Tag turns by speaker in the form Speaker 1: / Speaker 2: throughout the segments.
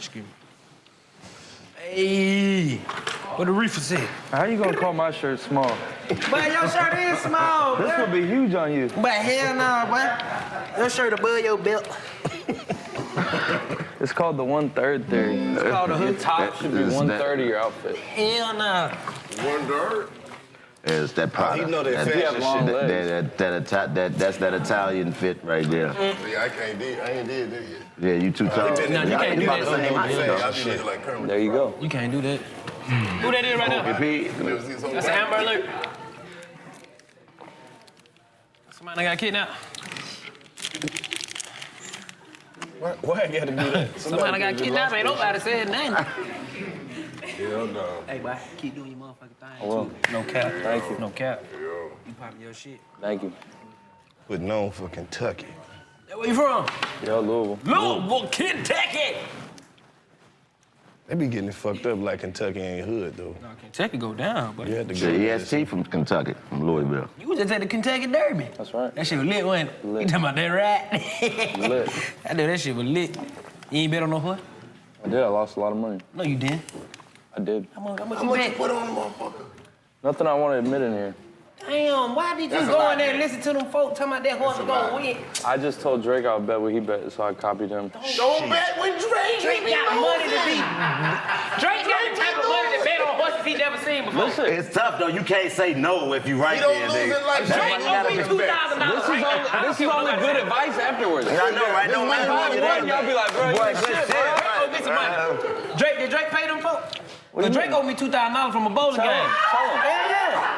Speaker 1: Excuse me. Hey, what the reefer said?
Speaker 2: How you gonna call my shirt small?
Speaker 1: But your shirt is small,
Speaker 2: This
Speaker 1: boy.
Speaker 2: will be huge on you.
Speaker 1: But hell no, boy. Your shirt above your belt.
Speaker 2: It's called the 1/3 theory.
Speaker 1: It's called a
Speaker 2: Your
Speaker 1: hood.
Speaker 2: top should be 1/3 of your outfit.
Speaker 1: Hell no.
Speaker 3: 1/3?
Speaker 4: It's that powder.
Speaker 3: He know that
Speaker 4: That-
Speaker 3: fashion
Speaker 2: have long
Speaker 3: shit.
Speaker 2: legs.
Speaker 4: That's that Italian fit right there.
Speaker 3: Yeah, I ain't did that yet.
Speaker 4: Yeah, you too tall.
Speaker 1: No, you can't do that.
Speaker 3: I be looking like Kermit.
Speaker 2: There you go.
Speaker 1: You can't do that. Who that is right now? That's an Amber Alert. Somebody got kidnapped.
Speaker 3: Why I gotta do that?
Speaker 1: Somebody got kidnapped. Ain't nobody said nothing.
Speaker 3: Hell no.
Speaker 1: Hey, boy, keep doing your motherfucking thing.
Speaker 2: I will.
Speaker 1: No cap.
Speaker 2: Thank you.
Speaker 1: No cap. You popping your shit.
Speaker 2: Thank you.
Speaker 3: We're known for Kentucky.
Speaker 1: Where you from?
Speaker 2: Yo, Louisville.
Speaker 1: Louisville, Kentucky.
Speaker 3: They be getting it fucked up like Kentucky ain't hood, though.
Speaker 1: No, Kentucky go down, but
Speaker 3: You had to go.
Speaker 4: The EST from Kentucky, from Louisville.
Speaker 1: you was just at the Kentucky Derby.
Speaker 2: That's right.
Speaker 1: That shit was lit, wasn't it?
Speaker 2: Lit.
Speaker 1: You talking about that right?
Speaker 2: Lit.
Speaker 1: I know that shit was lit. You ain't bet on no horse?
Speaker 2: I did. I lost a lot of money.
Speaker 1: No, you didn't.
Speaker 2: I did.
Speaker 1: How much
Speaker 3: How
Speaker 1: you
Speaker 3: much you
Speaker 1: bet?
Speaker 3: put on the motherfucker?
Speaker 2: Nothing I want to admit in here.
Speaker 1: Damn, why did you
Speaker 3: That's a
Speaker 1: go
Speaker 3: lot,
Speaker 1: in there and
Speaker 3: man.
Speaker 1: listen to them folks talking about that horse
Speaker 3: That's a
Speaker 1: going to
Speaker 3: lot.
Speaker 1: win?
Speaker 2: I just told Drake I would bet what he bet, so I copied him.
Speaker 3: Don't bet with Drake.
Speaker 1: Drake got money to beat. Drake got the type of money to bet on horses he never seen before.
Speaker 2: Listen,
Speaker 4: It's tough though. You can't say no if you right
Speaker 3: He don't
Speaker 4: there,
Speaker 3: lose
Speaker 4: nigga.
Speaker 3: it like
Speaker 1: Drake
Speaker 3: Drake.
Speaker 1: owe me $2,000 right now.
Speaker 2: this is only good advice afterwards.
Speaker 4: I know, right? Don't matter what you
Speaker 2: One, y'all be like, bro, you ain't shit, bro.
Speaker 1: Drake owe me some money. Did Drake pay them folks?
Speaker 2: What do you
Speaker 1: Drake
Speaker 2: mean?
Speaker 1: owed me $2,000 from a bowling
Speaker 2: Tell
Speaker 1: game.
Speaker 2: him, tell him.
Speaker 1: Yeah.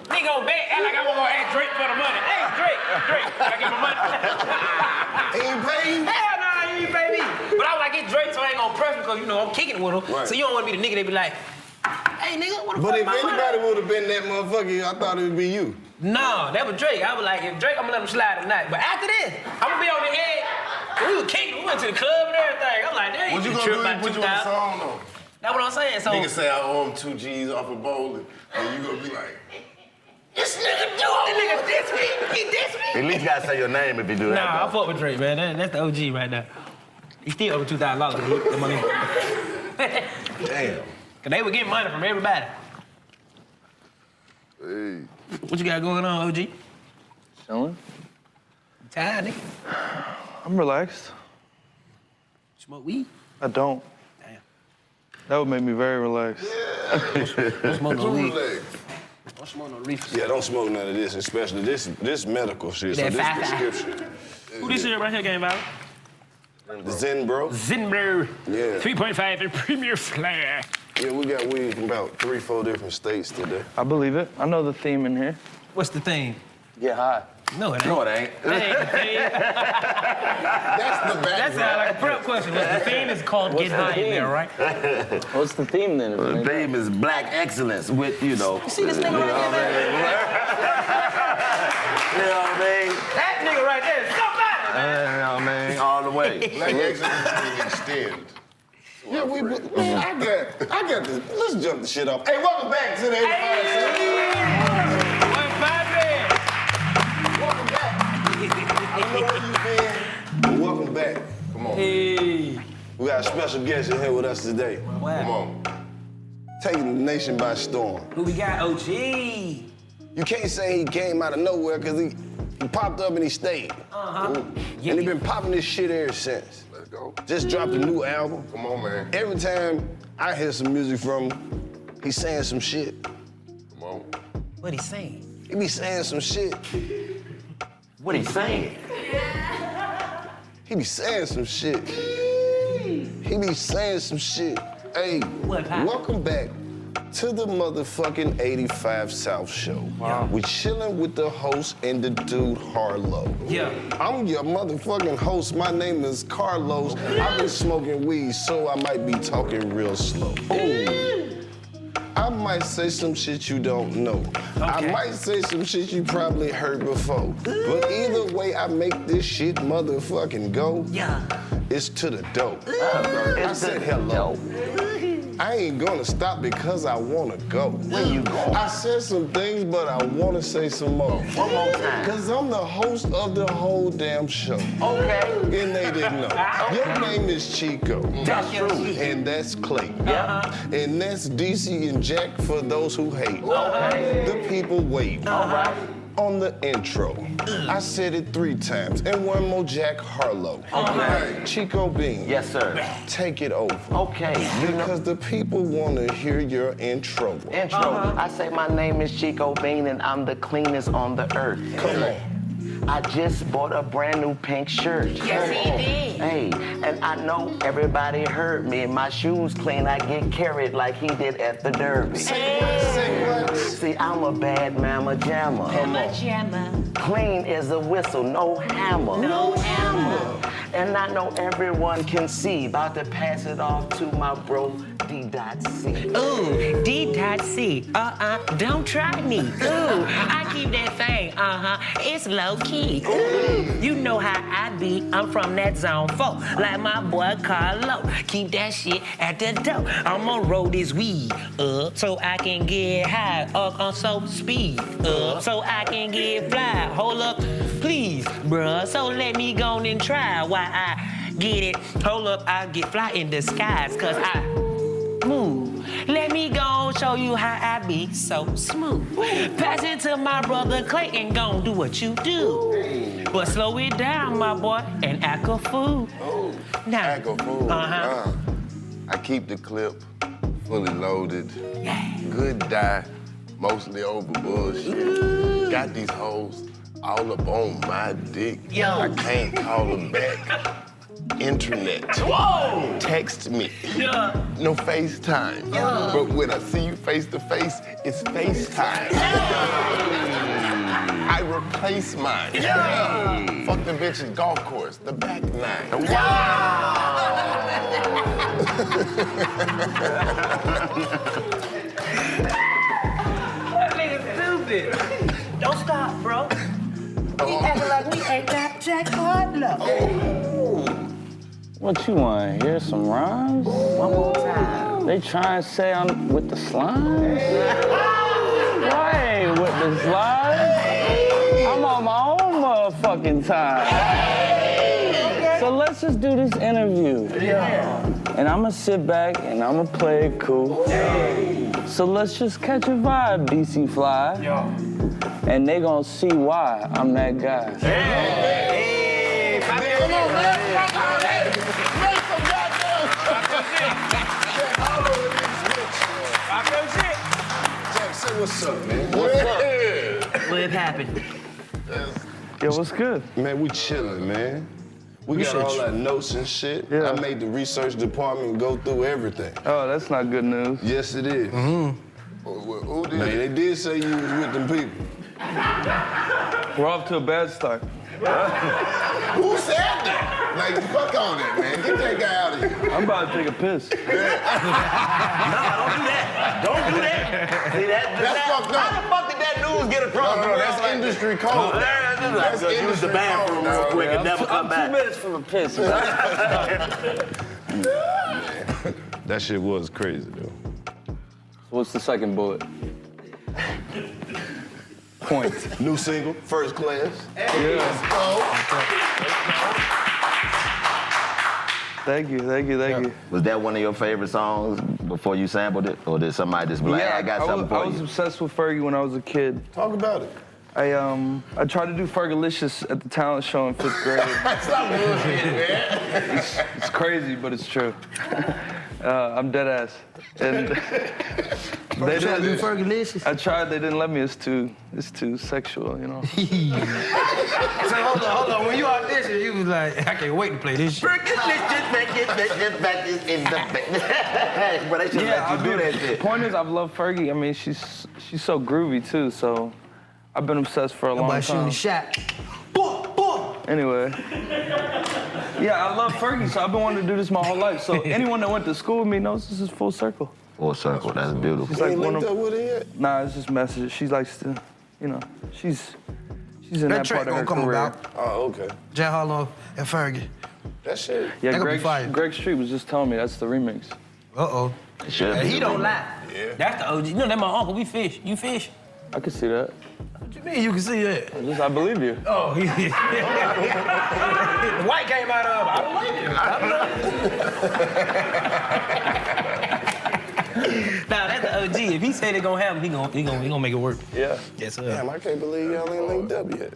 Speaker 1: Nigga gon' bet, act like I wanna ask Drake for the money. Hey, Drake, I get my money.
Speaker 3: He ain't paid.
Speaker 1: Hell nah, you ain't pay me. But I was like, get Drake, so I ain't gonna press him, because, you know, I'm kicking it with him.
Speaker 3: Right.
Speaker 1: So you don't wanna be the nigga that be like, hey, nigga, what the
Speaker 3: But
Speaker 1: fuck
Speaker 3: if
Speaker 1: my money?
Speaker 3: anybody would have been that motherfucker, I thought it would be you.
Speaker 1: No, that was Drake. I was like, if Drake, I'm gonna let him slide tonight. But after this, I'm gonna be on the edge. We were kicking, we went to the club and everything. I'm like, damn,
Speaker 3: What you
Speaker 1: you
Speaker 3: gonna
Speaker 1: trip
Speaker 3: do
Speaker 1: about
Speaker 3: if put you on the
Speaker 1: 2,000.
Speaker 3: song, though?
Speaker 1: That's what I'm saying. So,
Speaker 3: Nigga say I owe him 2 G's off of bowling, and you gonna be like,
Speaker 1: this nigga diss me. He diss me.
Speaker 4: At least you gotta say your name if you do that.
Speaker 1: Nah, I
Speaker 4: though.
Speaker 1: fuck with Drake, man. That's the OG right there. He still over $2,000. That money.
Speaker 3: damn.
Speaker 1: Cause they would get money from everybody.
Speaker 3: Hey.
Speaker 1: What you got going on, OG?
Speaker 2: Chilling.
Speaker 1: Tired, nigga.
Speaker 2: I'm relaxed.
Speaker 1: Smoke weed?
Speaker 2: I don't.
Speaker 1: Damn.
Speaker 2: That would make me very relaxed.
Speaker 1: Don't smoke no weed.
Speaker 3: Bootleg.
Speaker 1: Don't smoke no reefers.
Speaker 3: Yeah, don't smoke none of this, especially this medical shit. So
Speaker 1: That
Speaker 3: this
Speaker 1: five.
Speaker 3: prescription.
Speaker 1: Who this is right here, game value?
Speaker 3: The Zen, bro.
Speaker 1: Zinbro.
Speaker 3: Yeah.
Speaker 1: 3.5 in Premier Flair.
Speaker 3: Yeah, we got weed from about 3-4 different states today.
Speaker 2: I believe it. I know the theme in here.
Speaker 1: What's the thing?
Speaker 2: Get high.
Speaker 1: No, it ain't.
Speaker 4: No, it ain't.
Speaker 1: That ain't the thing.
Speaker 3: That's the
Speaker 1: That
Speaker 3: background.
Speaker 1: sounds like a prep question. The theme is called Get High in there, right?
Speaker 2: What's the theme then? if it
Speaker 4: The
Speaker 2: ain't that?
Speaker 4: theme is black excellence with, you know.
Speaker 1: You see this nigga right there, man?
Speaker 4: You know what I mean?
Speaker 1: That nigga right there is somebody, man.
Speaker 4: You know what I mean? All the way.
Speaker 3: Black excellence will extend. Yeah, man, I got this. Let's jump the shit off. Hey, welcome back to the 85
Speaker 1: What's poppin'?
Speaker 3: Welcome back. I don't know where you've been, but welcome back. Come on.
Speaker 1: Hey.
Speaker 3: We got a special guest in here with us today.
Speaker 1: Wow.
Speaker 3: Come on. Taking the nation by storm.
Speaker 1: Who we got? OG.
Speaker 3: You can't say he came out of nowhere because he popped up and he stayed.
Speaker 1: Uh-huh.
Speaker 3: And he been popping this shit ever since. Let's go. Just dropped a new album. Come on, man. Every time I hear some music from him, he's saying some shit. Come on.
Speaker 1: What he saying?
Speaker 3: He be saying some shit.
Speaker 4: What he saying?
Speaker 3: He be saying some shit. He be saying some shit. Hey,
Speaker 1: What happened?
Speaker 3: welcome back to the motherfucking 85 South Show.
Speaker 1: Wow.
Speaker 3: We chilling with the host and the dude Harlow.
Speaker 1: Yeah.
Speaker 3: I'm your motherfucking host. My name is Karlous. I've been smoking weed, so I might be talking real slow. I might say some shit you don't know. I might say some shit you probably heard before. But either way I make this shit motherfucking go,
Speaker 1: Yeah.
Speaker 3: it's to the dope. I said hello. I ain't gonna stop because I wanna go.
Speaker 4: Where you going?
Speaker 3: I said some things, but I wanna say some more.
Speaker 4: One more time.
Speaker 3: Cause I'm the host of the whole damn show.
Speaker 4: Okay.
Speaker 3: And they didn't know. Your name is Chico.
Speaker 4: That's true.
Speaker 3: And that's Clayton.
Speaker 4: Yeah.
Speaker 3: And that's DC and Jack for those who hate.
Speaker 4: Okay.
Speaker 3: The people wait.
Speaker 4: All right.
Speaker 3: On the intro, I said it 3 times, and one more Jack Harlow.
Speaker 4: Okay.
Speaker 3: Chico Bean.
Speaker 4: Yes, sir.
Speaker 3: Take it over.
Speaker 4: Okay. You know.
Speaker 3: Because the people want to hear your intro.
Speaker 4: Intro. I say my name is Chico Bean and I'm the cleanest on the earth.
Speaker 3: Come on.
Speaker 4: I just bought a brand new pink shirt.
Speaker 5: Yes, he did.
Speaker 4: Hey, and I know everybody heard me. My shoes clean, I get carried like he did at the Derby.
Speaker 3: Say what?
Speaker 4: See, I'm a bad mama jammer. Clean as a whistle, no hammer.
Speaker 5: No hammer.
Speaker 4: And I know everyone can see. About to pass it off to my bro, D.C.
Speaker 5: Ooh, D.C. Don't try me. Ooh, I keep that thing, it's low key. Ooh, you know how I be. I'm from that zone 4, like my boy Karlous. Keep that shit at the door. I'm gonna roll this weed up so I can get high on so speed up so I can get fly. Hold up, please, bruh. So let me go and try why I get it. Hold up, I get fly in the skies, cause I move. Let me go show you how I be so smooth. Pass it to my brother Clayton, gon' do what you do. But slow it down, my boy, and act a fool. Now,
Speaker 3: Act a fool. I keep the clip fully loaded. Good die, mostly over bullshit. Got these hoes all up on my dick.
Speaker 5: Yo.
Speaker 3: I can't call them back. Internet.
Speaker 5: Whoa!
Speaker 3: Text me.
Speaker 5: Yeah.
Speaker 3: No FaceTime.
Speaker 5: Yeah.
Speaker 3: But when I see you face to face, it's FaceTime. I replace mine. Fuck the bitch's golf course, the back 9.
Speaker 5: That nigga stupid. Don't stop, bro. We acting like we ain't got Jack Harlow.
Speaker 2: What you want? Hear some rhymes?
Speaker 5: One more time.
Speaker 2: They try and say I'm with the slime? Right, with the slime? I'm on my own motherfucking time. So let's just do this interview. And I'm gonna sit back and I'm gonna play it cool. So let's just catch a vibe, DC Fly. And they gonna see why I'm that guy.
Speaker 1: Hey,
Speaker 3: Come on, man. Make some goddamn Jack, say what's up, man. What's up?
Speaker 5: What happened?
Speaker 2: Yo, what's good?
Speaker 3: Man, we chilling, man. We got all our notes and shit.
Speaker 2: Yeah.
Speaker 3: I made the research department go through everything.
Speaker 2: Oh, that's not good news.
Speaker 3: Yes, it is. Who did? Man, they did say you was with them people.
Speaker 2: We're off to a bad start.
Speaker 3: Who said that? Like, fuck all that, man. Get that guy out of here.
Speaker 2: I'm about to take a piss.
Speaker 4: No, don't do that. Don't do that. See,
Speaker 3: That's fucked up.
Speaker 4: How the fuck did that news get across the
Speaker 3: No,
Speaker 4: world?
Speaker 3: that's
Speaker 4: like
Speaker 3: industry code.
Speaker 4: That's use the
Speaker 3: industry
Speaker 4: bathroom
Speaker 3: code,
Speaker 4: real
Speaker 3: dog.
Speaker 4: quick and never come
Speaker 2: I'm 2
Speaker 4: back.
Speaker 2: minutes from a piss.
Speaker 3: That shit was crazy, though.
Speaker 2: What's the second bullet? Point.
Speaker 3: New single, First Class.
Speaker 2: Yeah. Thank you.
Speaker 4: Was that one of your favorite songs before you sampled it? Or did somebody just be like, hey, I got something
Speaker 2: I
Speaker 4: for
Speaker 2: was
Speaker 4: you?
Speaker 2: obsessed with Fergie when I was a kid.
Speaker 3: Talk about it.
Speaker 2: I tried to do Fergalicious at the talent show in 5th grade.
Speaker 3: Stop bullshit, man.
Speaker 2: It's crazy, but it's true. I'm dead ass. And they didn't do
Speaker 5: Fergalicious.
Speaker 2: I tried, they didn't let me. It's too sexual, you know.
Speaker 1: So hold on. When you auditioned, you was like, I can't wait to play this shit.
Speaker 4: But they should let you do that shit.
Speaker 2: Point is, I've loved Fergie. I mean, she's so groovy too. So I've been obsessed for a long
Speaker 1: Nobody shooting
Speaker 2: time.
Speaker 1: the shot.
Speaker 2: Anyway, yeah, I love Fergie, so I've been wanting to do this my whole life. So anyone that went to school with me knows this is full circle.
Speaker 4: Full circle, that's beautiful.
Speaker 2: She's
Speaker 3: You
Speaker 2: like
Speaker 3: ain't
Speaker 2: one
Speaker 3: linked
Speaker 2: of,
Speaker 3: up with her yet?
Speaker 2: nah, it's just messages. She likes to, you know, she's in
Speaker 1: That
Speaker 2: that
Speaker 1: track
Speaker 2: part of her
Speaker 1: gonna come
Speaker 2: career.
Speaker 1: about.
Speaker 3: Oh, okay.
Speaker 1: Jack Harlow and Fergie.
Speaker 3: That shit.
Speaker 2: Yeah,
Speaker 1: That gonna be fire.
Speaker 2: Greg Street was just telling me that's the remix.
Speaker 1: Uh-oh. He don't lie.
Speaker 3: Yeah.
Speaker 1: That's the OG. You know, that's my uncle. We fish. You fish?
Speaker 2: I can see that.
Speaker 1: What you mean you can see that?
Speaker 2: I believe you.
Speaker 1: Oh, the white came out of him. I don't like it. Nah, that's the OG. If he said it gonna happen, he gonna make it work.
Speaker 2: Yeah.
Speaker 1: Yes, sir.
Speaker 3: Damn, I can't believe y'all ain't linked up yet.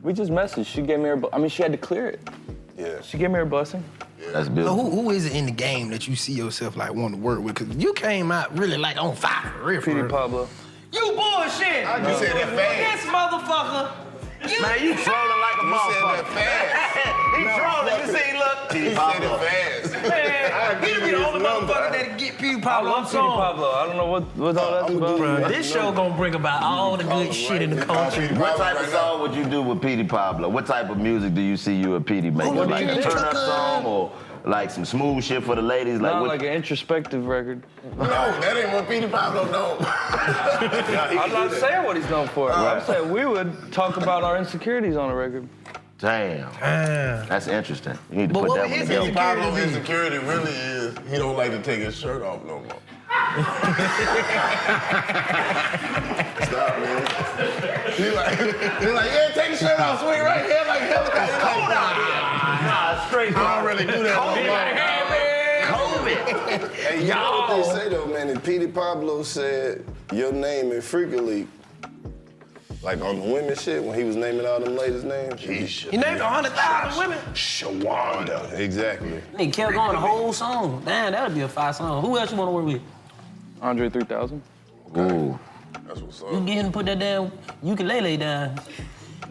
Speaker 2: We just messaged. She gave me her. She had to clear it.
Speaker 3: Yeah.
Speaker 2: She gave me her blessing.
Speaker 6: That's
Speaker 1: So
Speaker 6: beautiful.
Speaker 1: who is it in the game that you see yourself like wanting to work with? Cause you came out really like on fire for real.
Speaker 2: Petey Pablo.
Speaker 1: You bullshit.
Speaker 3: You said that fast.
Speaker 1: This motherfucker.
Speaker 6: Man, you trolling like a
Speaker 3: You said that
Speaker 6: motherfucker.
Speaker 3: fast.
Speaker 6: He trolling. You see, look.
Speaker 3: You said it fast.
Speaker 1: Man, you be the only motherfucker that get Petey
Speaker 2: I
Speaker 1: Pablo
Speaker 2: love
Speaker 1: on
Speaker 2: Petey
Speaker 1: song.
Speaker 2: Pablo. I don't know what all that's
Speaker 3: I'm
Speaker 2: about.
Speaker 3: gonna do
Speaker 1: This show gonna bring about all the good shit in the country.
Speaker 6: What type of song would you do with Petey Pablo? What type of music do you see you and Petey making?
Speaker 1: Oh,
Speaker 6: Like a
Speaker 1: yeah.
Speaker 6: turn-up song or like some smooth shit for the ladies? Like
Speaker 2: Not
Speaker 6: what?
Speaker 2: like an introspective record.
Speaker 3: No, that ain't what Petey Pablo know.
Speaker 2: I'm not saying what he's known for. I'm saying we would talk about our insecurities on a record.
Speaker 6: Damn. That's interesting. You need to
Speaker 1: But
Speaker 6: put
Speaker 1: what
Speaker 6: that
Speaker 1: would
Speaker 6: one
Speaker 1: his
Speaker 6: together.
Speaker 3: Pablo's insecurity really is he don't like to take his shirt off no more. Stop, man. He like, yeah, take your shirt off, swing right here like helicopter. It's cold out here.
Speaker 6: Nah, straight
Speaker 3: I don't really do that no more.
Speaker 6: COVID.
Speaker 3: Hey, you know what they say though, man? If Petey Pablo said your name in Freaker League, like on the women shit, when he was naming all them ladies' names,
Speaker 1: He named 100,000 women.
Speaker 3: Shawanda. Exactly.
Speaker 1: Nigga kept going the whole song. Damn, that'd be a fire song. Who else you wanna work with?
Speaker 2: Andre 3000.
Speaker 6: Ooh.
Speaker 3: That's what's
Speaker 1: You
Speaker 3: up.
Speaker 1: get him to put that damn ukulele down.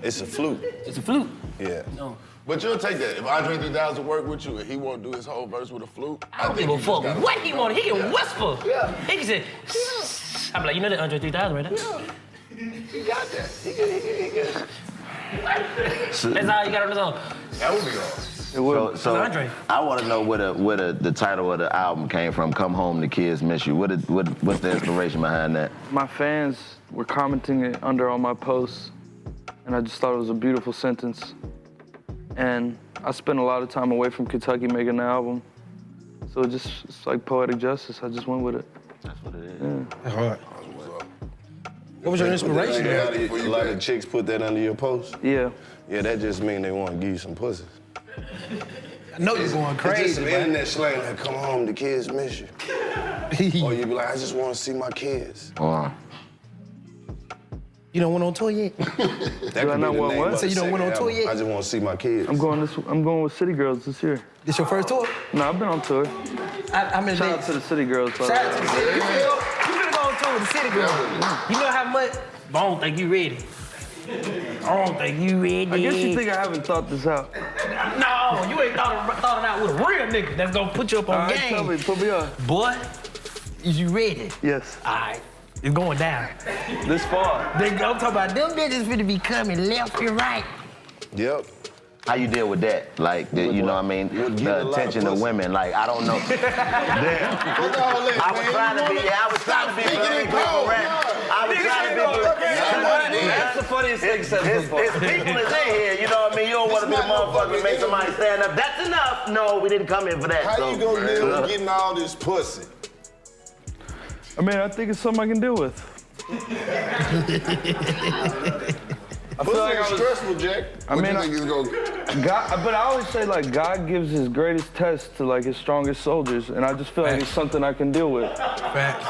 Speaker 3: It's a flute.
Speaker 1: It's a flute.
Speaker 3: Yeah.
Speaker 1: No.
Speaker 3: But you'll take that. If Andre 3000 work with you and he won't do his whole verse with a flute,
Speaker 1: I don't give a fuck what he want. He can whisper. Yeah. He can say, I'm like, you know that Andre 3000 right there?
Speaker 3: he got that. He got.
Speaker 1: That's all you got on the song.
Speaker 3: That would be awesome.
Speaker 2: It would.
Speaker 6: So
Speaker 1: Andre.
Speaker 6: I want to know where the title of the album came from. Come Home, the Kids Miss You. What's the inspiration behind that?
Speaker 2: My fans were commenting it under all my posts, and I just thought it was a beautiful sentence. And I spent a lot of time away from Kentucky making the album, so it's like poetic justice. I just went with it.
Speaker 6: That's what it is.
Speaker 1: That's hard. What was your inspiration?
Speaker 3: A lot of chicks put that under your post.
Speaker 2: Yeah.
Speaker 3: Yeah, that just mean they want to give you some pussy.
Speaker 1: I know you're going
Speaker 3: It's just
Speaker 1: crazy,
Speaker 3: some
Speaker 1: man.
Speaker 3: internet slang like, come home, the kids miss you. Or you be like, I just want to see my kids.
Speaker 1: You don't went on tour yet?
Speaker 3: That
Speaker 2: Do I
Speaker 3: could
Speaker 2: not
Speaker 3: be the
Speaker 2: want
Speaker 3: name
Speaker 2: what?
Speaker 3: of
Speaker 1: So
Speaker 3: the
Speaker 1: you don't went on
Speaker 3: second
Speaker 1: tour
Speaker 3: album.
Speaker 1: yet?
Speaker 3: I just want to see my kids.
Speaker 2: I'm going with City Girls this year.
Speaker 1: This your first tour?
Speaker 2: No, I've been on tour.
Speaker 1: How many
Speaker 2: Shout out
Speaker 1: days?
Speaker 2: to the City Girls. by the
Speaker 1: Shout
Speaker 2: way.
Speaker 1: out to the City Girls. You finna go on tour with the City Girls. You know how much? I don't think you ready. I don't think you ready.
Speaker 2: I guess you think I haven't thought this out.
Speaker 1: No, you ain't thought it out with a real nigga that's gonna put you up on
Speaker 2: All right,
Speaker 1: game.
Speaker 2: tell me, put me on.
Speaker 1: Boy, is you ready?
Speaker 2: Yes.
Speaker 1: All right, it's going down.
Speaker 2: This far.
Speaker 1: I'm talking about them bitches finna be coming left and right.
Speaker 3: Yep.
Speaker 6: How you deal with that? Like, you know what I mean?
Speaker 3: Getting a
Speaker 6: The
Speaker 3: lot of
Speaker 6: attention of
Speaker 3: pussy.
Speaker 6: women. Like, I don't know. Damn. I was trying to be very correct. I was trying to be
Speaker 2: That's the funniest thing said so
Speaker 6: It's
Speaker 2: far.
Speaker 6: people is in here, you know what I mean? You don't want to be a
Speaker 3: It's not no
Speaker 6: motherfucker and make
Speaker 3: fucking
Speaker 6: somebody stand up. That's enough. No, we didn't come in for that.
Speaker 3: How
Speaker 6: so,
Speaker 3: you gonna deal with getting all this pussy?
Speaker 2: I mean, I think it's something I can deal with. I feel
Speaker 3: Pussy
Speaker 2: like
Speaker 3: is
Speaker 2: I was,
Speaker 3: stressful, Jack.
Speaker 2: I
Speaker 3: What
Speaker 2: mean,
Speaker 3: you
Speaker 2: I-
Speaker 3: think it's gonna...
Speaker 2: God, but I always say like God gives his greatest test to like his strongest soldiers, and I just feel like it's something I can deal with.
Speaker 1: Facts.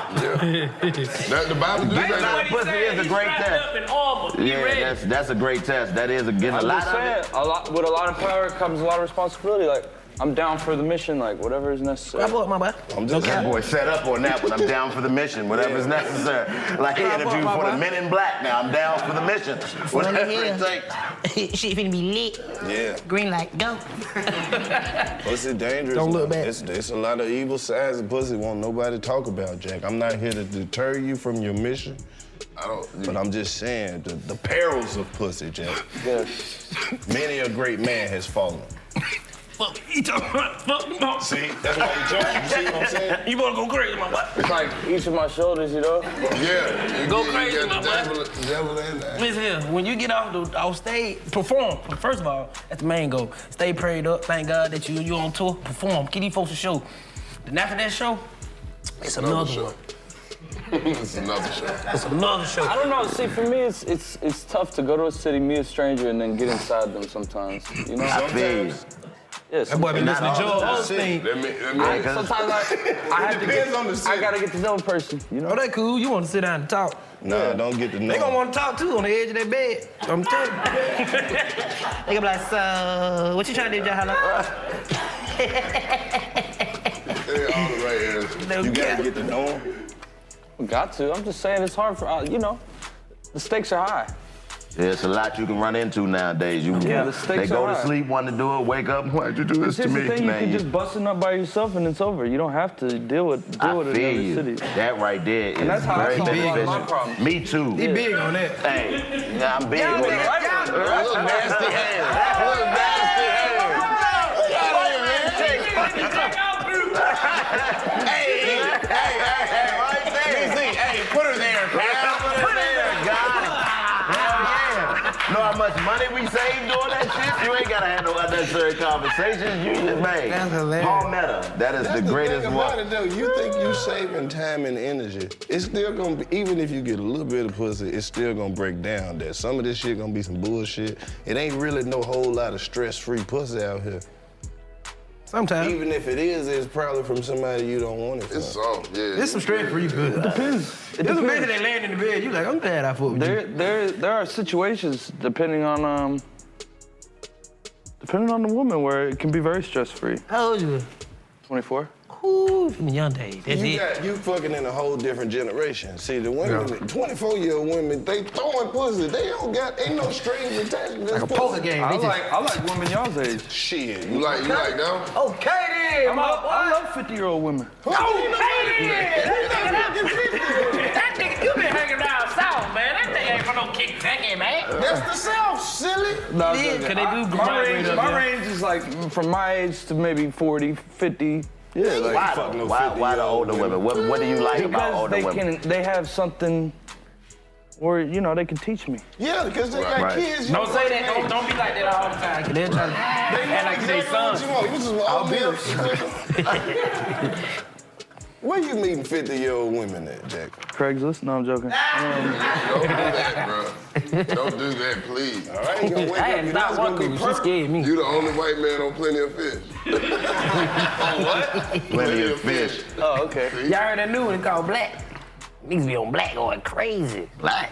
Speaker 3: That, the Bible do say
Speaker 6: Basically,
Speaker 3: that.
Speaker 6: pussy is a great test. Yeah, that's a great test. That is getting a
Speaker 2: I'm
Speaker 6: lot
Speaker 2: just
Speaker 6: of
Speaker 2: saying,
Speaker 6: it.
Speaker 2: with a lot of power comes a lot of responsibility. Like I'm down for the mission, like whatever is necessary.
Speaker 1: Grab up, my boy.
Speaker 3: I'm just
Speaker 6: That boy set up on that one. I'm down for the mission, whatever's necessary. Like he interviewed for the Men in Black. Now I'm down for the mission, whatever it takes.
Speaker 1: Shit finna be lit.
Speaker 3: Yeah.
Speaker 1: Green light, go.
Speaker 3: Pussy dangerous.
Speaker 1: Don't look back.
Speaker 3: It's a lot of evil sides of pussy won't nobody talk about, Jack. I'm not here to deter you from your mission. But I'm just saying, the perils of pussy, Jack.
Speaker 2: Yes.
Speaker 3: Many a great man has fallen.
Speaker 1: Fuck, he talking about fuck.
Speaker 3: See, that's why you joking. You see what I'm saying?
Speaker 1: You wanna go crazy, my boy.
Speaker 2: It's like each of my shoulders, you know.
Speaker 3: Yeah.
Speaker 1: Go crazy,
Speaker 3: you got
Speaker 1: my
Speaker 3: the devil in there.
Speaker 1: Listen here, when you get off stage, perform. First of all, that's the main goal. Stay prayed up. Thank God that you on tour. Perform. Get these folks a show. Then after that show, it's another
Speaker 3: show.
Speaker 1: one.
Speaker 3: It's another show.
Speaker 1: It's another show.
Speaker 2: I don't know. See, for me, it's tough to go to a city, meet a stranger, and then get inside them sometimes. You know.
Speaker 6: I feel you.
Speaker 2: Yes.
Speaker 1: That boy been listening to Joel Osteen.
Speaker 2: Sometimes I have to
Speaker 3: depends on the city.
Speaker 2: I gotta get to know a person. You know.
Speaker 1: Oh, that cool. You want to sit down and talk.
Speaker 3: Nah, don't get to know.
Speaker 1: They gonna want to talk too on the edge of their bed. I'm telling you. They gonna be like, so, what you trying to do, Harlow?
Speaker 3: They're all the right answers.
Speaker 1: No
Speaker 3: You gotta
Speaker 1: cap.
Speaker 3: get to know them.
Speaker 2: Got to. I'm just saying it's hard for you know. The stakes are high.
Speaker 6: Yeah, it's a lot you can run into nowadays.
Speaker 2: The stakes
Speaker 6: they go
Speaker 2: are
Speaker 6: to
Speaker 2: high.
Speaker 6: sleep, want to do it, wake up, why'd you do this
Speaker 2: Here's
Speaker 6: to me?
Speaker 2: the thing:
Speaker 6: Man,
Speaker 2: you can just bust it up by yourself and it's over. You don't have to deal with it
Speaker 6: I
Speaker 2: in
Speaker 6: feel
Speaker 2: other
Speaker 6: you.
Speaker 2: cities.
Speaker 6: That right there is
Speaker 2: that's how I
Speaker 6: very
Speaker 2: solve a lot of my
Speaker 6: beneficial.
Speaker 2: problems.
Speaker 6: Me too.
Speaker 1: He big on that.
Speaker 6: Hey, yeah, I'm big on that.
Speaker 3: Look nasty hands. Look nasty hands.
Speaker 6: Hey, put her there, pal. Put her there. Got it. Hell yeah. Know how much money we saved doing that shit? You ain't gotta have no unnecessary conversations. You just made.
Speaker 1: That's hilarious.
Speaker 6: Palmetto. That is
Speaker 3: That's
Speaker 6: the greatest
Speaker 3: thing about
Speaker 6: one.
Speaker 3: it, though. You think you saving time and energy. It's still gonna be, even if you get a little bit of pussy, it's still gonna break down that some of this shit gonna be some bullshit. It ain't really no whole lot of stress-free pussy out here.
Speaker 1: Sometimes.
Speaker 3: Even if it is, it's probably from somebody you don't want it from.
Speaker 7: It's some, yeah.
Speaker 1: There's some straight for you good.
Speaker 2: Depends.
Speaker 1: There's a bitch that land in the bed. You like, I'm glad I fucked with you.
Speaker 2: There are situations depending on the woman where it can be very stress free.
Speaker 1: How old you?
Speaker 2: 24.
Speaker 1: Ooh, from the young days. That's it.
Speaker 3: You fucking in a whole different generation. See, the women, 24-year-old women, they throwing pussy. They ain't no strings attached to this
Speaker 1: Like a poker game.
Speaker 2: I
Speaker 1: They just,
Speaker 2: like women y'all's age.
Speaker 3: Shit.
Speaker 7: You like them?
Speaker 1: okay then, my boy.
Speaker 2: I love 50-year-old women.
Speaker 1: Okay then. That nigga, you been hanging down south, man. That thing ain't for no kick banging, man.
Speaker 3: That's the South, silly.
Speaker 2: No,
Speaker 1: Yeah, 'cause they do
Speaker 2: my range is like from my age to maybe 40, 50. Yeah, like
Speaker 6: Why the older women? What do you like about
Speaker 2: because
Speaker 6: older women?
Speaker 2: they have something where you know they can teach me.
Speaker 3: Yeah, because they got
Speaker 6: Right.
Speaker 3: kids.
Speaker 1: Don't say that. Don't be like that all the time. Cause they're trying to act like they son.
Speaker 3: I'll be Where you meeting 50-year-old women at, Jack?
Speaker 2: Craigslist? No, I'm joking.
Speaker 7: Don't do that, bro. Don't do that, please.
Speaker 3: All right, you gonna wake
Speaker 1: I
Speaker 3: up,
Speaker 1: had
Speaker 3: your
Speaker 1: not
Speaker 3: nose gonna
Speaker 1: one
Speaker 3: be
Speaker 1: girl. She
Speaker 3: purple.
Speaker 1: scared me.
Speaker 7: You the only white man on Plenty of Fish.
Speaker 6: Plenty of fish.
Speaker 2: Oh, okay.
Speaker 1: Y'all heard that new one called Black? Niggas be on Black going crazy. Black.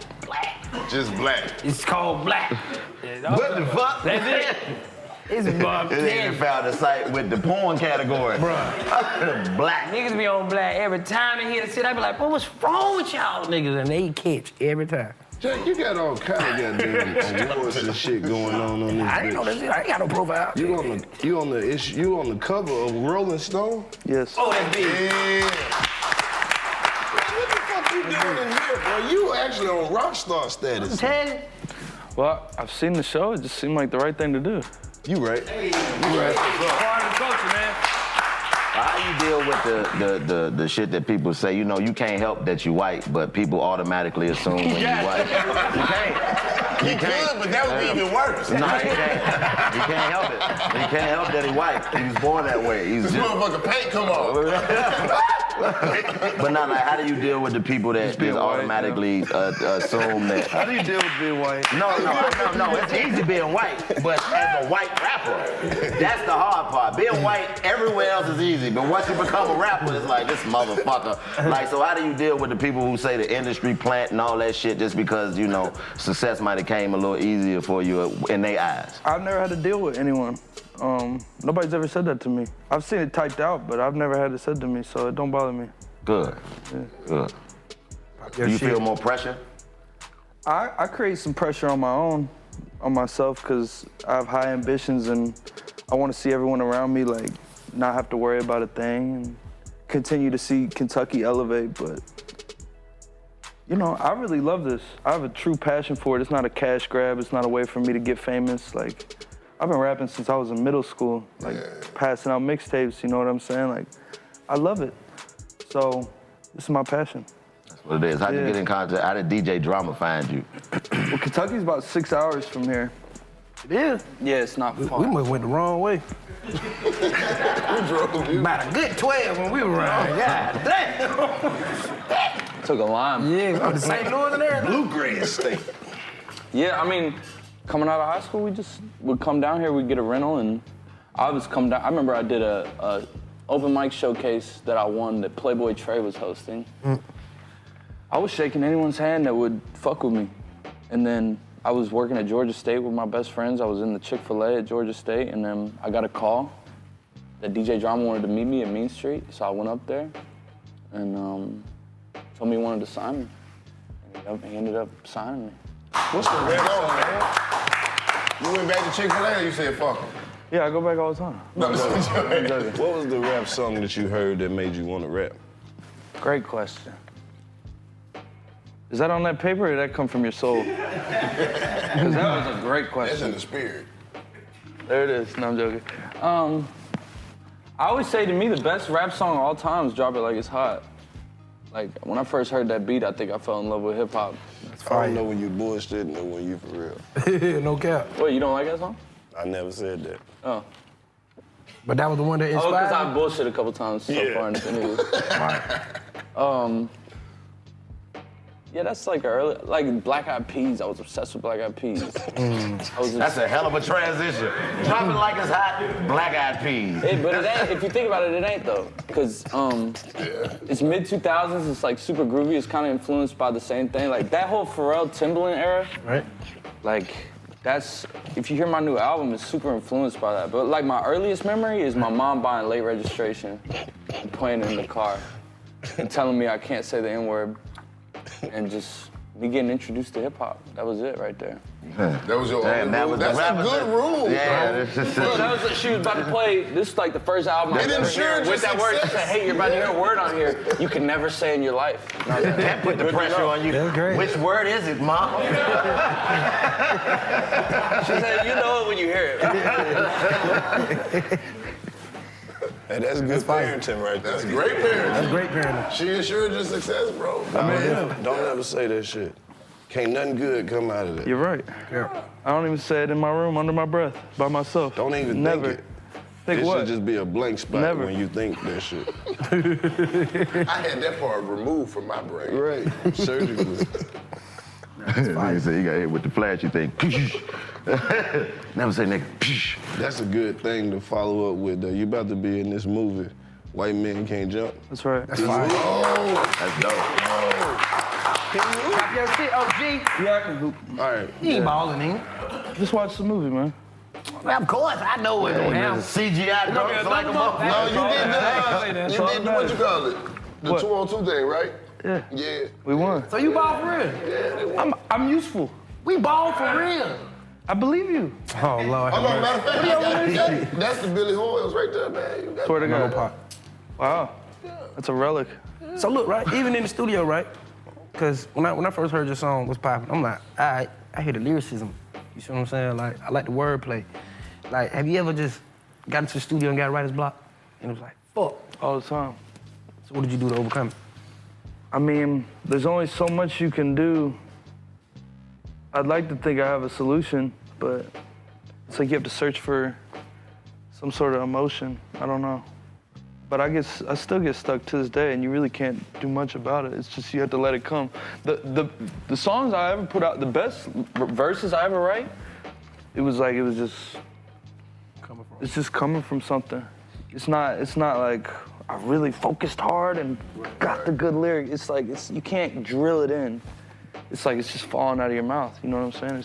Speaker 7: Just black.
Speaker 1: It's called Black.
Speaker 6: What the fuck?
Speaker 1: That's it. It's Bob
Speaker 6: They even found a site with the porn category. Bruh. Black.
Speaker 1: Niggas be on Black every time they hit the shit. I be like, bro, what's wrong with y'all niggas? And they catch every time.
Speaker 3: Jack, you got all kind of goddamn awards and shit going on this
Speaker 1: I didn't know
Speaker 3: bitch.
Speaker 1: that shit. I ain't got no profile.
Speaker 3: You on the cover of Rolling Stone?
Speaker 2: Yes.
Speaker 1: Oh, that's big.
Speaker 3: What the fuck you doing in here, bro? You actually on rock star status.
Speaker 1: Tell you.
Speaker 2: Well, I've seen the show. It just seemed like the right thing to do.
Speaker 3: You right.
Speaker 1: Part of the culture, man.
Speaker 6: How you deal with the shit that people say? You know, you can't help that you white, but people automatically assume when you white. You can't.
Speaker 7: But that would be even worse.
Speaker 6: No, you can't. You can't help it. You can't help that he white. He was born that way. He's
Speaker 7: This
Speaker 6: just.
Speaker 7: motherfucker paint come off.
Speaker 6: But now, like, how do you deal with the people that
Speaker 2: being
Speaker 6: just
Speaker 2: white,
Speaker 6: automatically assume that?
Speaker 2: How do you deal with being white?
Speaker 6: No. It's easy being white, but as a white rapper, that's the hard part. Being white everywhere else is easy, but once you become a rapper, it's like this motherfucker. Like, so how do you deal with the people who say the industry plant and all that shit just because you know success might have came a little easier for you in their eyes?
Speaker 2: I've never had to deal with anyone. Nobody's ever said that to me. I've seen it typed out, but I've never had it said to me, so it don't bother me.
Speaker 6: Good. Good. Do you feel more pressure?
Speaker 2: I create some pressure on my own, on myself, because I have high ambitions and I want to see everyone around me like not have to worry about a thing and continue to see Kentucky elevate. But you know, I really love this. I have a true passion for it. It's not a cash grab. It's not a way for me to get famous. Like, I've been rapping since I was in middle school, like passing out mixtapes. You know what I'm saying? Like, I love it. So this is my passion.
Speaker 6: That's what it is. How'd you get in contact? How did DJ Drama find you?
Speaker 2: Well, Kentucky's about 6 hours from here.
Speaker 1: It is?
Speaker 2: Yeah, it's not far.
Speaker 1: We must went the wrong way.
Speaker 7: We drove you.
Speaker 1: About a good 12 when we were around. God damn.
Speaker 2: Took a lime.
Speaker 1: Yeah, we went to St. Louis and everything.
Speaker 3: Bluegrass State.
Speaker 2: Yeah, I mean, coming out of high school, we just would come down here, we'd get a rental, and I was come down. I remember I did a open mic showcase that I won that Playboy Trey was hosting. I was shaking anyone's hand that would fuck with me. And then I was working at Georgia State with my best friends. I was in the Chick-fil-A at Georgia State, and then I got a call that DJ Drama wanted to meet me at Mean Street, so I went up there and told me he wanted to sign me. And he ended up signing me.
Speaker 3: What's the rap song, man? You went back to Chick-fil-A or you said fuck him?
Speaker 2: Yeah, I go back all the time.
Speaker 3: No, I'm joking. What was the rap song that you heard that made you want to rap?
Speaker 2: Great question. Is that on that paper or did that come from your soul? Because that was a great
Speaker 7: That's
Speaker 2: question.
Speaker 7: in the spirit.
Speaker 2: There it is. No, I'm joking. I always say to me, the best rap song of all time is Drop It Like It's Hot. Like, when I first heard that beat, I think I fell in love with hip hop.
Speaker 3: I don't know when you bullshitting or when you for real.
Speaker 1: No cap.
Speaker 2: Wait, you don't like that song?
Speaker 3: I never said that.
Speaker 2: Oh.
Speaker 1: But that was the one that
Speaker 2: Oh, because
Speaker 1: inspired
Speaker 2: I
Speaker 1: you?
Speaker 2: bullshit a couple times so far in this interview. Yeah, that's like early, like Black Eyed Peas. I was obsessed with Black Eyed Peas.
Speaker 6: That's a hell of a transition. Drop It Like It's Hot, Black Eyed Peas.
Speaker 2: Hey, but it ain't, if you think about it, it ain't though. Because it's mid-2000s, it's like super groovy. It's kind of influenced by the same thing. Like that whole Pharrell Timbaland era.
Speaker 1: Right.
Speaker 2: Like, that's, if you hear my new album, it's super influenced by that. But like my earliest memory is my mom buying Late Registration and playing it in the car and telling me I can't say the N-word and just me getting introduced to hip hop. That was it right there.
Speaker 7: That was your
Speaker 6: Damn,
Speaker 7: only rule. That's a good rule,
Speaker 6: Yeah,
Speaker 7: bro.
Speaker 2: Bro, that was, she was about to play, this is like the first album I
Speaker 7: It
Speaker 2: ever
Speaker 7: ensured
Speaker 2: heard with
Speaker 7: your
Speaker 2: that word. She
Speaker 7: success.
Speaker 2: said, hey, you're about to hear a word on here you can never say in your life. And I was like,
Speaker 6: That put the pressure on you.
Speaker 1: That's great.
Speaker 6: Which word is it, Mom?
Speaker 2: she said, you know it when you hear it.
Speaker 3: Hey, that's good parenting right there.
Speaker 7: That's great parenting.
Speaker 1: That's great parenting.
Speaker 7: She ensured your success, bro.
Speaker 3: Don't ever say that shit. Can't nothing good come out of that.
Speaker 2: You're right.
Speaker 1: Yeah.
Speaker 2: I don't even say it in my room under my breath by myself.
Speaker 3: Don't even
Speaker 2: Never.
Speaker 3: think it.
Speaker 2: Think
Speaker 3: It
Speaker 2: what?
Speaker 3: should just be a blank spot
Speaker 2: Never.
Speaker 3: when you think that shit.
Speaker 7: I had that part removed from my brain.
Speaker 3: Right, surgically.
Speaker 6: Nigga say you got hit with the flashy thing. Never say nigga.
Speaker 3: That's a good thing to follow up with, though. You about to be in this movie, White Men Can't Jump.
Speaker 2: That's right.
Speaker 1: That's fine.
Speaker 6: That's dope.
Speaker 1: Pop your shit, OG.
Speaker 2: Yeah, I can hoop.
Speaker 3: All right.
Speaker 1: You ain't balling, ain't
Speaker 2: Just watch the movie, man.
Speaker 1: Well, of course, I know what's going on.
Speaker 6: CGI drums like a motherfucker.
Speaker 7: No, you did the what you call it? The
Speaker 2: What?
Speaker 7: 2-on-2 thing, right?
Speaker 2: Yeah.
Speaker 7: Yeah.
Speaker 2: We won.
Speaker 1: So you ball for real?
Speaker 2: I'm useful.
Speaker 1: We ball for real.
Speaker 2: I believe you.
Speaker 1: Oh, Lord.
Speaker 7: Oh, no, matter of fact, that's the Billy Hoyles right there, man. You got
Speaker 2: Swear to God.
Speaker 1: Pop.
Speaker 2: Wow. That's a relic.
Speaker 1: So look, right, even in the studio, right? Because when I first heard your song was popping, I'm like, all right, I hear the lyricism. You see what I'm saying? Like, I like the wordplay. Like, have you ever just got into the studio and got writer's block? And it was like, fuck.
Speaker 2: All the time.
Speaker 1: So what did you do to overcome it?
Speaker 2: I mean, there's only so much you can do. I'd like to think I have a solution, but it's like you have to search for some sort of emotion. I don't know. But I still get stuck to this day, and you really can't do much about it. It's just you have to let it come. The songs I ever put out, the best verses I ever write, it's just coming from something. It's not like I really focused hard and got the good lyric. It's like you can't drill it in. It's like it's just falling out of your mouth. You know what I'm saying?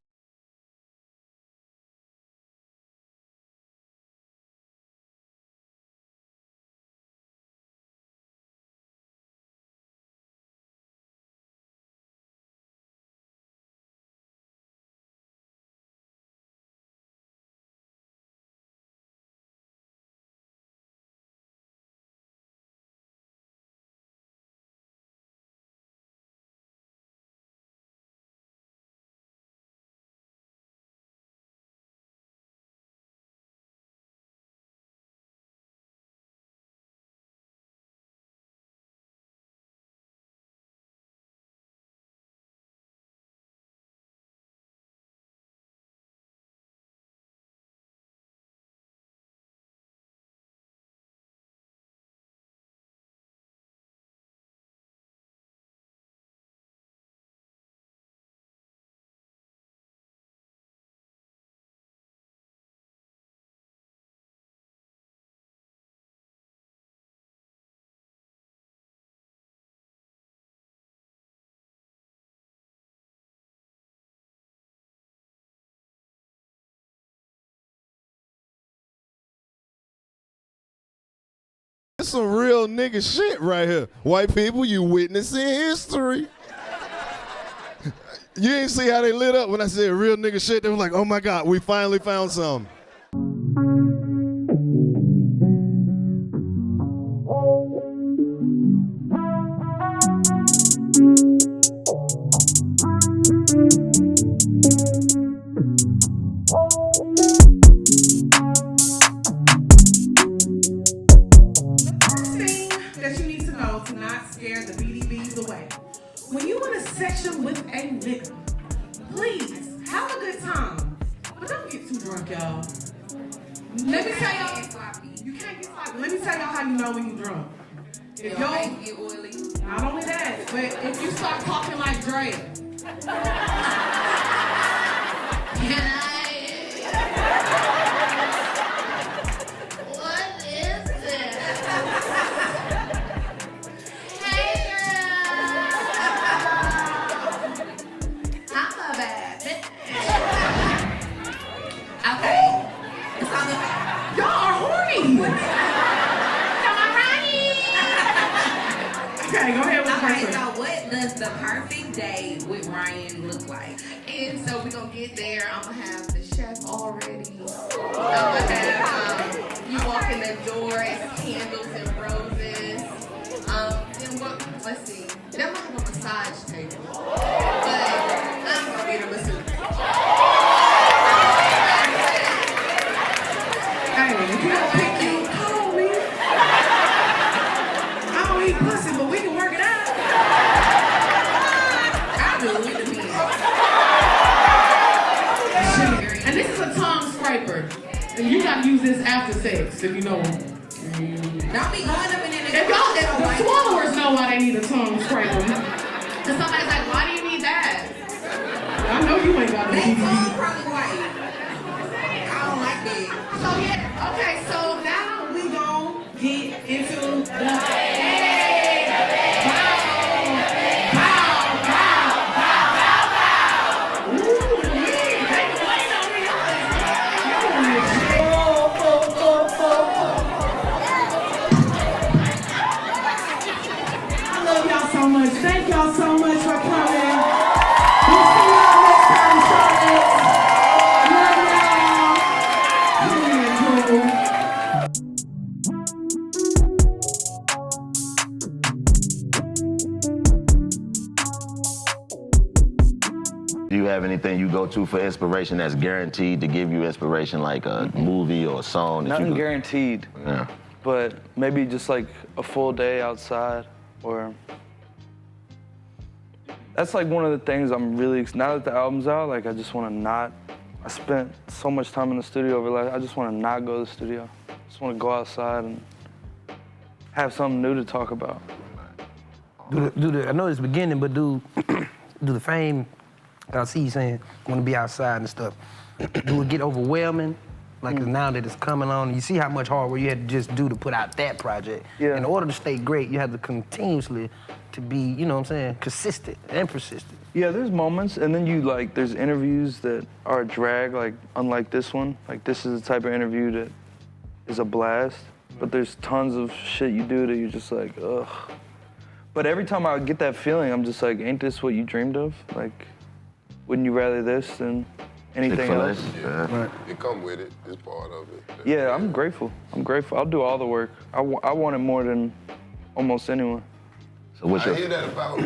Speaker 8: It's some real nigga shit right here. White people, you witnessing history. You ain't see how they lit up when I said real nigga shit? They were like, oh my God, we finally found something.
Speaker 9: When you in a section with a nigga, please have a good time, but don't get too drunk, y'all. Let me tell y'all, you can't get sloppy. Let me tell y'all how you know when you drunk. If your face get oily. Not only that, but if you start talking like Dre.
Speaker 10: What is this?
Speaker 9: Okay. Y'all are horny. Okay, go ahead with the
Speaker 10: Okay,
Speaker 9: first
Speaker 10: so
Speaker 9: one.
Speaker 10: what does the perfect day with Ryan look like? And so we're gonna get there. I'm gonna have the chef already. I'm gonna have you walk in the door, it's candles and roses. Then what? Let's see. Then I'm gonna have a massage table. But I'm gonna get a masseuse.
Speaker 9: Hey, if you don't pick you, call me. I don't eat pussy, but we can work it out.
Speaker 10: I do. We can be.
Speaker 9: And this is a tongue scraper. And you gotta use this after sex, if you know them.
Speaker 10: Don't be going up in there.
Speaker 9: If y'all, the swallowers know why they need a tongue scraper.
Speaker 10: Cause somebody's like, why do you need that?
Speaker 9: I know you ain't got no
Speaker 10: They
Speaker 9: DVD.
Speaker 10: tongue probably white. I don't like that.
Speaker 9: So yeah, okay, so now we gon' get into the I love y'all so much. Thank y'all so much for coming. We'll see y'all next time, Charlotte. Love y'all.
Speaker 6: Do you have anything you go to for inspiration that's guaranteed to give you inspiration, like a movie or a song? That
Speaker 2: Nothing
Speaker 6: you
Speaker 2: guaranteed.
Speaker 6: Yeah.
Speaker 2: But maybe just like a full day outside, or that's like one of the things I'm really, now that the album's out, like I just want to not, I spent so much time in the studio over life, I just want to not go to the studio. I just want to go outside and have something new to talk about.
Speaker 1: I know it's the beginning, but do the fame, I see you saying, want to be outside and stuff. Do it get overwhelming? Like now that it's coming on, you see how much hard work you had to just do to put out that project.
Speaker 2: Yeah.
Speaker 1: In order to stay great, you have to continuously to be, you know what I'm saying, consistent and persistent.
Speaker 2: Yeah, there's moments, and then you like, there's interviews that are a drag, like unlike this one. Like this is the type of interview that is a blast, but there's tons of shit you do that you're just like, ugh. But every time I get that feeling, I'm just like, ain't this what you dreamed of? Like, wouldn't you rather this than anything else?
Speaker 7: Yeah. It come with it. It's part of it.
Speaker 2: Yeah, I'm grateful. I'm grateful. I'll do all the work. I want it more than almost anyone.
Speaker 6: So what's
Speaker 7: I
Speaker 6: your...
Speaker 7: hear that about,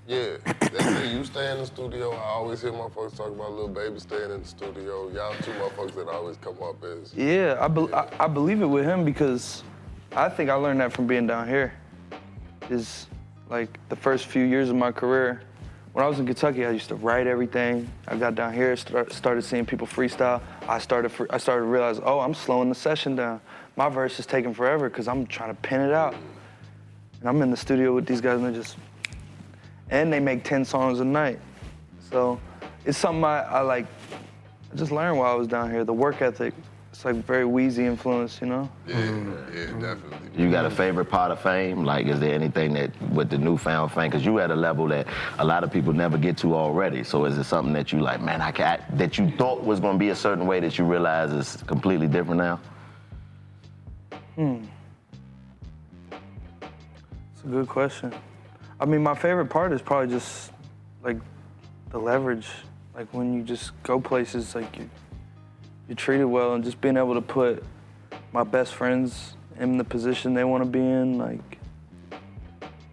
Speaker 7: yeah, that say you stay in the studio. I always hear motherfuckers talk about Lil Baby staying in the studio. Y'all two motherfuckers that always come up as...
Speaker 2: Yeah, I believe it with him because I think I learned that from being down here. Is like the first few years of my career, when I was in Kentucky, I used to write everything. I got down here, started seeing people freestyle. I started to realize, oh, I'm slowing the session down. My verse is taking forever because I'm trying to pin it out. And I'm in the studio with these guys and they make 10 songs a night. So it's something I like, I just learned while I was down here, the work ethic. It's like very Wheezy influence, you know?
Speaker 7: Yeah, definitely.
Speaker 6: You got a favorite part of fame? Like, is there anything that, with the newfound fame, because you at a level that a lot of people never get to already. So is it something that you like, man, that you thought was gonna be a certain way that you realize is completely different now?
Speaker 2: It's a good question. I mean, my favorite part is probably just like the leverage. Like when you just go places, like you're treated well, and just being able to put my best friends in the position they want to be in. Like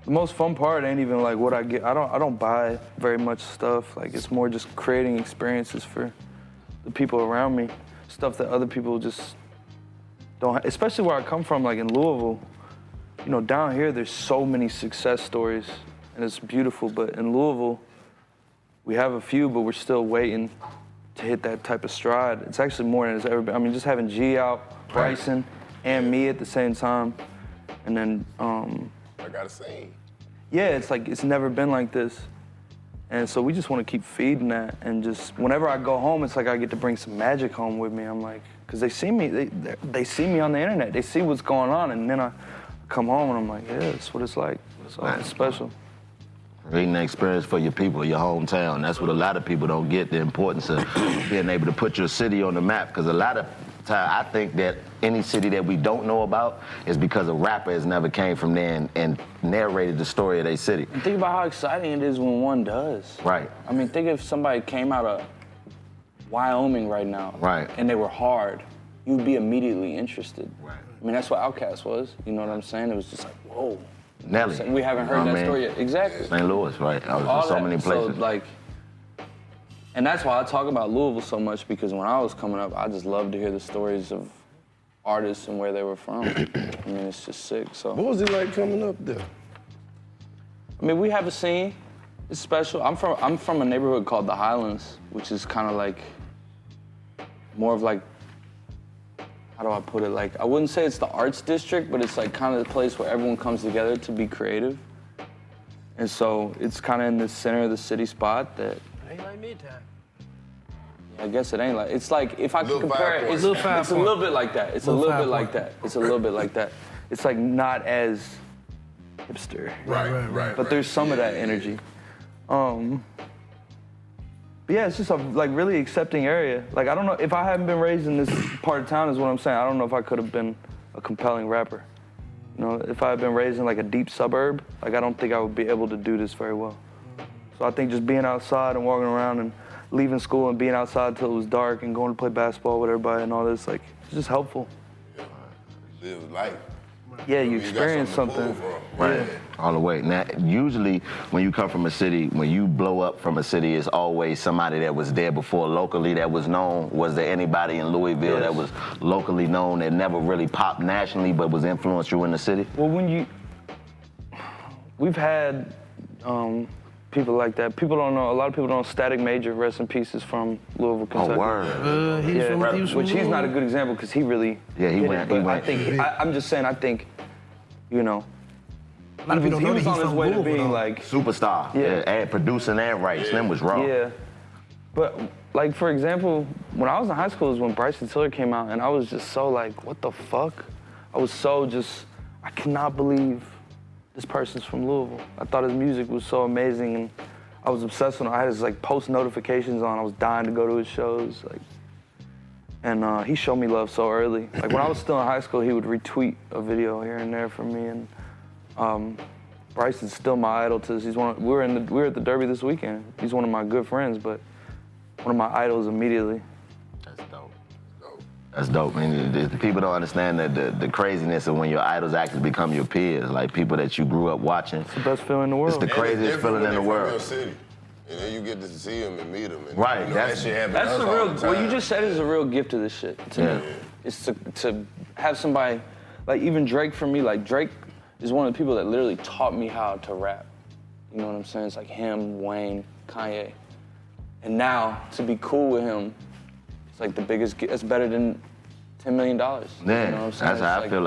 Speaker 2: the most fun part ain't even like what I get. I don't buy very much stuff. Like it's more just creating experiences for the people around me. Stuff that other people just don't. Especially where I come from, like in Louisville. You know, down here there's so many success stories, and it's beautiful. But in Louisville, we have a few, but we're still waiting to hit that type of stride. It's actually more than it's ever been. I mean, just having G out, Bryson, and me at the same time, and then
Speaker 7: I gotta sing.
Speaker 2: yeah, it's like it's never been like this, and so we just want to keep feeding that. And just whenever I go home, it's like I get to bring some magic home with me. I'm like, because they see me, they see me on the internet, they see what's going on, and then I come home and I'm like, yeah, that's what it's like. It's special.
Speaker 6: Creating an experience for your people, your hometown. That's what a lot of people don't get, the importance of being able to put your city on the map. Because a lot of time, I think that any city that we don't know about is because a rapper has never came from there and narrated the story of their city.
Speaker 2: And think about how exciting it is when one does.
Speaker 6: Right.
Speaker 2: I mean, think if somebody came out of Wyoming right now,
Speaker 6: right,
Speaker 2: and they were hard, you'd be immediately interested. Right. I mean, that's what Outkast was. You know what I'm saying? It was just like, whoa.
Speaker 6: Nelly.
Speaker 2: We haven't heard
Speaker 6: You know
Speaker 2: that
Speaker 6: what I
Speaker 2: story
Speaker 6: mean?
Speaker 2: yet. Exactly.
Speaker 6: St. Louis, right. I was
Speaker 2: All
Speaker 6: in so
Speaker 2: that.
Speaker 6: many places.
Speaker 2: So, like, and that's why I talk about Louisville so much, because when I was coming up, I just loved to hear the stories of artists and where they were from. I mean, it's just sick. So.
Speaker 3: What was it like coming up there?
Speaker 2: I mean, we have a scene. It's special. I'm from a neighborhood called the Highlands, which is kind of like more of like, how do I put it? Like, I wouldn't say it's the arts district, but it's like kind of the place where everyone comes together to be creative. And so it's kind of in the center of the city spot that.
Speaker 1: Ain't like Midtown.
Speaker 2: I guess it ain't like, it's like, if I could compare it, it's
Speaker 1: Little
Speaker 2: a little bit like that. It's a little bit like that. It's a little bit like that. It's like not as hipster.
Speaker 7: Right.
Speaker 2: But there's some of that energy. But yeah, it's just a like really accepting area. Like, I don't know, if I hadn't been raised in this part of town is what I'm saying, I don't know if I could have been a compelling rapper. You know, if I had been raised in like a deep suburb, like I don't think I would be able to do this very well. So I think just being outside and walking around and leaving school and being outside till it was dark and going to play basketball with everybody and all this, like, it's just helpful.
Speaker 7: Live life.
Speaker 2: Yeah, you experience something.
Speaker 6: Right,
Speaker 2: Yeah.
Speaker 6: all the way. Now, usually when you come from a city, when you blow up from a city, it's always somebody that was there before locally that was known. Was there anybody in Louisville that was locally known that never really popped nationally but was influenced you in the city?
Speaker 2: Well, we've had people like that. People don't know, a lot of people don't know Static Major, rest in peace, is from Louisville, Kentucky.
Speaker 6: Oh, word.
Speaker 1: He was from
Speaker 2: Which he's not a good example because he really
Speaker 6: he went.
Speaker 2: I think, I'm just saying, I think, you know,
Speaker 1: A lot of people don't know that
Speaker 2: he was
Speaker 1: he's
Speaker 2: on his
Speaker 1: from
Speaker 2: way to
Speaker 1: Louisville,
Speaker 2: being
Speaker 1: though.
Speaker 2: like,
Speaker 6: Superstar.
Speaker 2: Yeah.
Speaker 6: And producing and writing. Slim was raw.
Speaker 2: yeah. But like, for example, when I was in high school is when Bryson Tiller came out, and I was just so like, what the fuck? I was so just, I cannot believe this person's from Louisville. I thought his music was so amazing, and I was obsessed with him. I had his like post notifications on. I was dying to go to his shows, like. And he showed me love so early. Like when I was still in high school, he would retweet a video here and there from me. And Bryson's still my idol to this. He's we were at the Derby this weekend. He's one of my good friends, but one of my idols immediately.
Speaker 6: That's dope. I mean, people don't understand the craziness of when your idols actually become your peers, like people that you grew up watching.
Speaker 2: It's the best feeling in the world.
Speaker 6: It's the craziest feeling in the world.
Speaker 7: And then you get to see them and meet them. And
Speaker 6: Right,
Speaker 7: you know,
Speaker 6: that's-
Speaker 7: that shit happens
Speaker 2: That's
Speaker 7: to
Speaker 2: the
Speaker 7: us all
Speaker 2: real,
Speaker 7: the time.
Speaker 2: what you just said is a real gift to this shit, to me. It's to have somebody, like even Drake for me, like Drake is one of the people that literally taught me how to rap. You know what I'm saying? It's like him, Wayne, Kanye. And now, to be cool with him, it's like the biggest, it's better than $10 million.
Speaker 6: Yeah,
Speaker 2: you know what I'm saying?
Speaker 6: that's how
Speaker 2: It's
Speaker 6: I feel.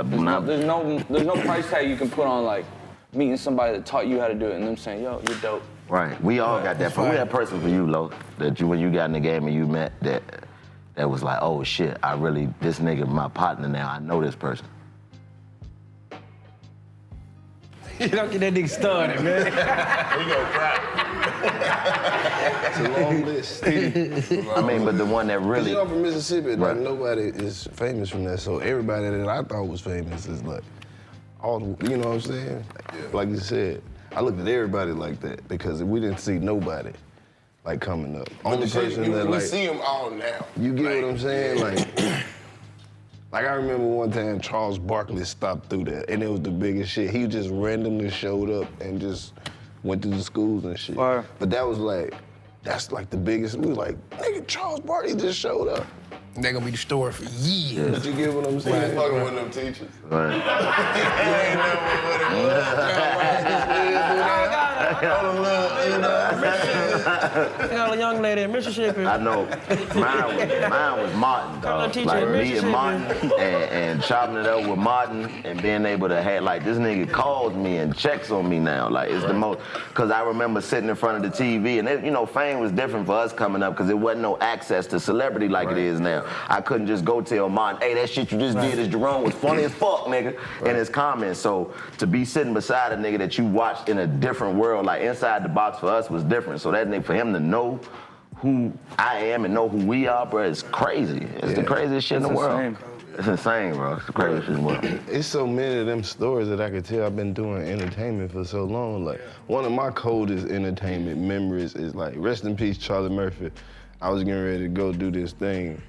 Speaker 2: There's no price tag you can put on like meeting somebody that taught you how to do it and them saying, yo, you're dope.
Speaker 6: Right. We all got that. Who that person for you, Lo, that you when you got in the game and you met that was like, oh shit, this nigga my partner now. I know this person.
Speaker 1: You don't get that nigga started, man.
Speaker 7: We gonna cry.
Speaker 3: It's a long list.
Speaker 6: I mean, but the one that really.
Speaker 3: You know, from Mississippi,
Speaker 6: Right.
Speaker 3: like nobody is famous from that. So everybody that I thought was famous is like, all the, you know what I'm saying? Like you said, I looked at everybody like that because we didn't see nobody like coming up. Only person that
Speaker 7: we
Speaker 3: like
Speaker 7: see them all now.
Speaker 3: you get what I'm saying? Like I remember one time Charles Barkley stopped through there, and it was the biggest shit. He just randomly showed up and just went to the schools and shit.
Speaker 2: Fire.
Speaker 3: But that was like, that's like the biggest. We was like, nigga, Charles Barkley just showed up.
Speaker 1: They're gonna be the story for years.
Speaker 3: But you get what I'm saying?
Speaker 7: Fucking with them teachers.
Speaker 6: Right.
Speaker 1: I got a young lady in Mississippi.
Speaker 6: I know. Mine was Martin, dog. Like me and Martin and chopping it up with Martin and being able to have, like, this nigga calls me and checks on me now. Like, it's the most, because I remember sitting in front of the TV and, you know, fame was different for us coming up because there wasn't no access to celebrity like it is now. I couldn't just go tell Martin, hey, that shit you just did as Jerome was funny as fuck, nigga, in his comments. So to be sitting beside a nigga that you watched in a different world, like inside the box for us was different. So that nigga, for him to know who I am and know who we are, bro, it's crazy. It's the craziest shit in the world. It's insane, bro. It's the craziest shit in the world.
Speaker 3: It's so many of them stories that I could tell. I've been doing entertainment for so long. Like, one of my coldest entertainment memories is like, rest in peace, Charlie Murphy. I was getting ready to go do this thing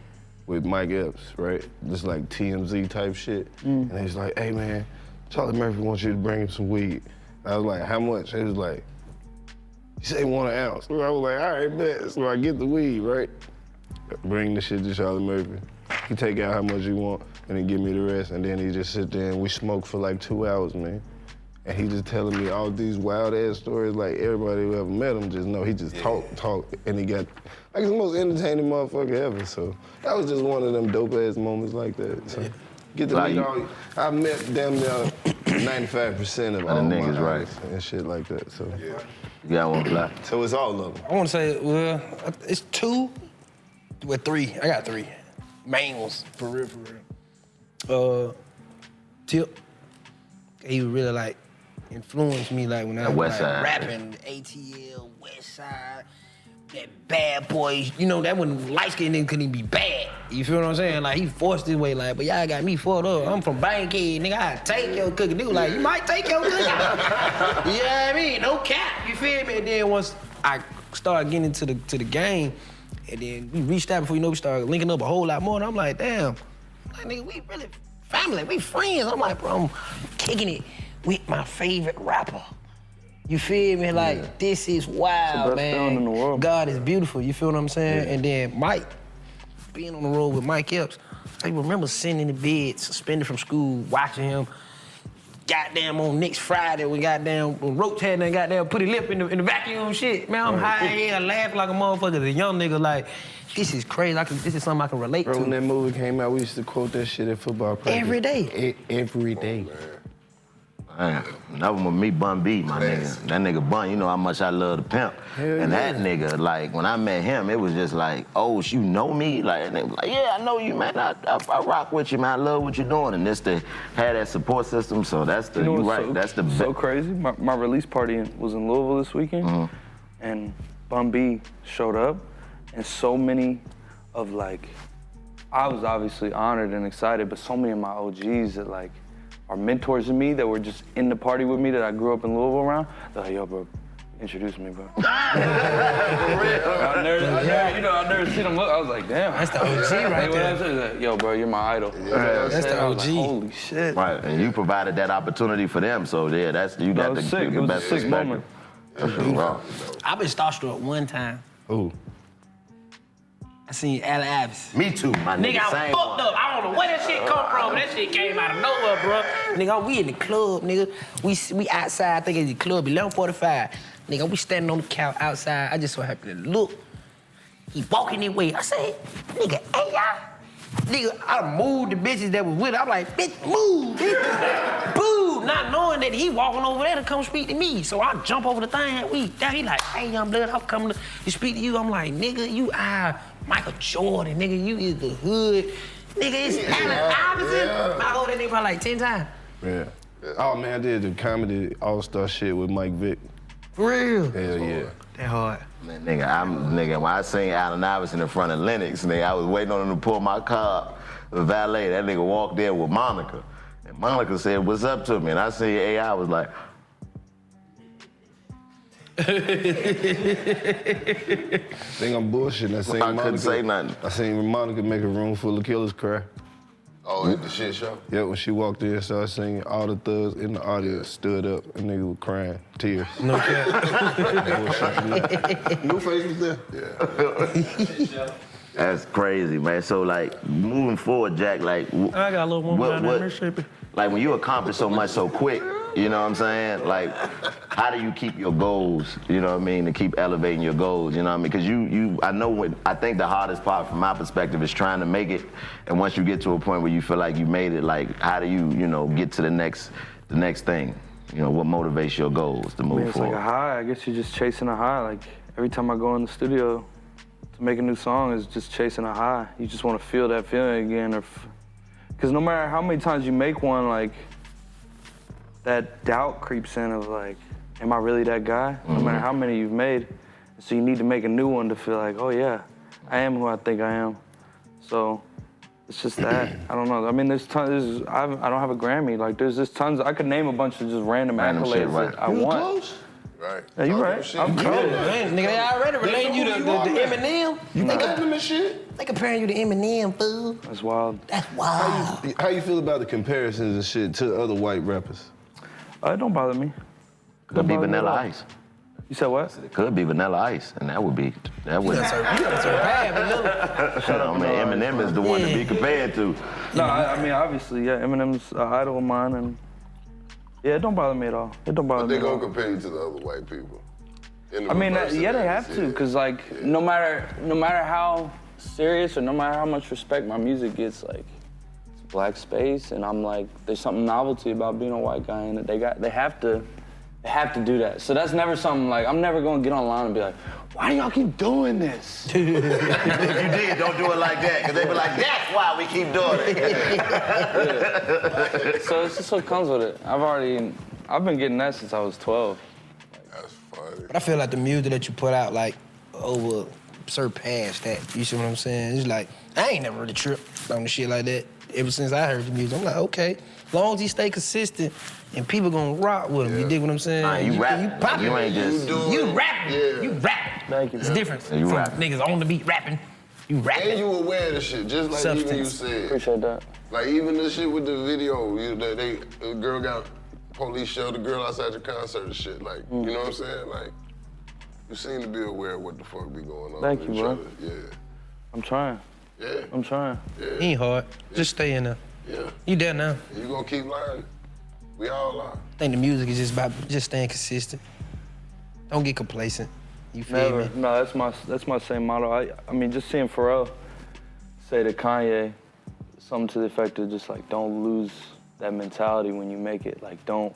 Speaker 3: with Mike Epps, right? Just like TMZ type shit. And he's like, hey man, Charlie Murphy wants you to bring him some weed. And I was like, how much? He was like, he said 1 ounce. So I was like, all right, bet. So I get the weed, right? Bring the shit to Charlie Murphy. He take out how much you want and then give me the rest. And then he just sit there and we smoke for like 2 hours, man. And he just telling me all these wild ass stories. Like everybody who ever met him just know he just talk, and he got like the most entertaining motherfucker ever. So that was just one of them dope ass moments like that. So get to meet all. I met damn near 95% of all the niggas, right, and shit like that. So
Speaker 6: yeah, I won't lie.
Speaker 3: So it's all of them.
Speaker 1: I want to say, well, it's 2, well 3. I got 3 main ones for real. Tip, he really like influenced me like when I was
Speaker 6: West
Speaker 1: like,
Speaker 6: Side.
Speaker 1: rapping, ATL, West Side, that bad boy, you know, that when light-skinned nigga couldn't even be bad. You feel what I'm saying? Like, he forced his way, like, but y'all got me fucked up. I'm from Bankhead, nigga, I take your cookie. Dude, like, you might take your cookie. You know what I mean? No cap, you feel me? And then once I started getting into the game, and then we reached out before you know we started linking up a whole lot more, and I'm like, damn, like, nigga, we really family, we friends. I'm like, bro, I'm kicking it with my favorite rapper. You feel me? Like, this is wild, man. Feeling in the world. God is beautiful, you feel what I'm saying? And then Mike, being on the road with Mike Epps, I remember sitting in the bed, suspended from school, watching him. Goddamn, on next Friday, when Roach had that goddamn put his lip in the vacuum shit. Man, I'm high here, laughing like a motherfucker. The young nigga, like, this is crazy. This is something I can relate to.
Speaker 3: When that movie came out, we used to quote that shit at football practice.
Speaker 1: Every day.
Speaker 3: Every day.
Speaker 6: Man, that was with me, Bun B, my nigga. That nigga Bun, you know how much I love the pimp. That nigga, like, when I met him, it was just like, oh, you know me? Like, and they was like, yeah, I know you, man. I rock with you, man. I love what you're doing. And this to have that support system, so that's the, you right, that's the
Speaker 2: so crazy. My release party was in Louisville this weekend, and Bun B showed up, and so many of, like, I was obviously honored and excited, but so many of my OGs that, like, are mentors to me that were just in the party with me that I grew up in Louisville around. They're like, yo, bro, introduce me, bro. I've never seen them look. I was like, damn.
Speaker 1: That's the OG right there.
Speaker 2: Like, yo, bro, you're my idol.
Speaker 1: That's the OG.
Speaker 2: Like, holy shit.
Speaker 6: Right, and you provided that opportunity for them, so yeah, you got the best perspective.
Speaker 1: I've been starstruck one time.
Speaker 3: Ooh.
Speaker 1: I seen Allen Iverson.
Speaker 6: Me too, my nigga.
Speaker 1: Nigga, I'm fucked up. I don't know where that shit come from, but that shit came out of nowhere, bro. Nigga, we in the club, nigga. We outside, I think it's the club, 11:45. Nigga, we standing on the couch outside. I just so happened to look. He walking his way. I said, nigga, hey, y'all. Nigga, I moved the bitches that was with her. I'm like, bitch, move, bitch. Boo, not knowing that he walking over there to come speak to me. So I jump over the thing and he like, hey, young blood, I'm coming to speak to you. I'm like, nigga, you are Michael Jordan, nigga, you is the hood. Nigga, it's Allen Iverson. I hold that nigga probably like 10 times.
Speaker 3: Yeah. Oh, man, I did the comedy all-star shit with Mike Vick.
Speaker 1: For real?
Speaker 3: Hell yeah.
Speaker 1: That hard.
Speaker 6: Man, nigga, when I seen Allen Iverson in front of Lennox, nigga, I was waiting on him to pull my car, the valet. That nigga walked in with Monica. And Monica said, "What's up to me?" And I said, AI was like,
Speaker 3: Think I'm bullshitting.
Speaker 6: I couldn't say nothing.
Speaker 3: I seen Monica make a room full of killers cry.
Speaker 7: Oh, at the shit show?
Speaker 3: Yeah, when she walked in, started singing, all the thugs in the audience stood up and nigga was crying, tears.
Speaker 1: No cap.
Speaker 3: Your face was there?
Speaker 7: Yeah.
Speaker 6: That's crazy, man. So, like, moving forward, Jack, like...
Speaker 1: I got a little more down there, Mississippi.
Speaker 6: Like, when you accomplish so much so quick, you know what I'm saying? Like, how do you keep your goals, you know what I mean, to keep elevating your goals, you know what I mean? Because I think the hardest part from my perspective is trying to make it, and once you get to a point where you feel like you made it, like, how do you, get to the next thing? You know, what motivates your goals to move
Speaker 2: It's
Speaker 6: forward?
Speaker 2: like a high. I guess you're just chasing a high. Like, every time I go in the studio to make a new song, is just chasing a high. You just want to feel that feeling again, because no matter how many times you make one, like, that doubt creeps in of like, am I really that guy? No matter how many you've made. So you need to make a new one to feel like, oh yeah, I am who I think I am. So it's just that. I don't know. I mean, there's tons, I don't have a Grammy. Like, there's just tons, I could name a bunch of just random accolades
Speaker 6: shit, right.
Speaker 2: that I want.
Speaker 3: Close?
Speaker 7: Right.
Speaker 2: Yeah, you right. I'm
Speaker 1: Oh,
Speaker 2: good.
Speaker 1: man, nigga, they already relating you to Eminem.
Speaker 3: You compliment shit?
Speaker 1: They comparing you to Eminem, fool.
Speaker 2: That's wild.
Speaker 1: That's wild.
Speaker 3: How you feel about the comparisons and shit to other white rappers?
Speaker 2: It don't bother me.
Speaker 6: Could be Vanilla Ice.
Speaker 2: You said what?
Speaker 6: It could be Vanilla Ice, and that would.
Speaker 1: You gotta serve bad, Vanilla.
Speaker 6: I mean, Eminem is the one to be compared to.
Speaker 2: No, I mean, obviously, yeah, Eminem's an idol of mine, and yeah, it don't bother me at all. It don't bother
Speaker 7: But
Speaker 2: me
Speaker 7: they
Speaker 2: at all.
Speaker 7: gonna compare you to the other white people.
Speaker 2: I mean, yeah, they have to, because like, no matter how serious or no matter how much respect my music gets, like, it's black space, and I'm like, there's something novelty about being a white guy in it. They have to do that. So that's never something like, I'm never gonna get online and be like, why do y'all keep doing this?
Speaker 6: If you did, don't do it like that, because they be like, that's why we keep doing it.
Speaker 2: So it's just what comes with it. I've been getting that since I was 12.
Speaker 7: That's funny.
Speaker 1: But I feel like the music that you put out, like, surpassed that. You see what I'm saying? It's like, I ain't never really tripped on the shit like that. Ever since I heard the music, I'm like, okay, as long as he stay consistent and people gonna rock with him, you dig what I'm saying?
Speaker 6: Nah, you rap. You ain't just...
Speaker 1: You rapping.
Speaker 7: Yeah.
Speaker 1: You rapping.
Speaker 2: Thank you.
Speaker 1: It's different
Speaker 6: You
Speaker 1: from
Speaker 6: rapping.
Speaker 1: niggas on the beat rapping. You
Speaker 7: And
Speaker 1: rapping.
Speaker 7: you aware of the shit, just like even you
Speaker 1: Substance.
Speaker 7: said.
Speaker 2: Appreciate that.
Speaker 7: Like even the shit with the video, the girl got police showed the girl outside your concert and shit. Like, you know what I'm saying? Like, you seem to be aware of what the fuck be going on.
Speaker 2: Thank
Speaker 7: with
Speaker 2: you,
Speaker 7: each
Speaker 2: bro.
Speaker 7: other. Yeah.
Speaker 2: I'm trying.
Speaker 7: Yeah.
Speaker 2: I'm trying.
Speaker 1: It ain't hard. Just stay in there.
Speaker 7: Yeah.
Speaker 1: You there now.
Speaker 7: You gonna keep learning. We all are.
Speaker 1: I think the music is just about just staying consistent. Don't get complacent. You feel
Speaker 2: Never.
Speaker 1: me?
Speaker 2: No, that's my same motto. I mean, just seeing Pharrell say to Kanye something to the effect of just like, don't lose that mentality when you make it. Like, don't.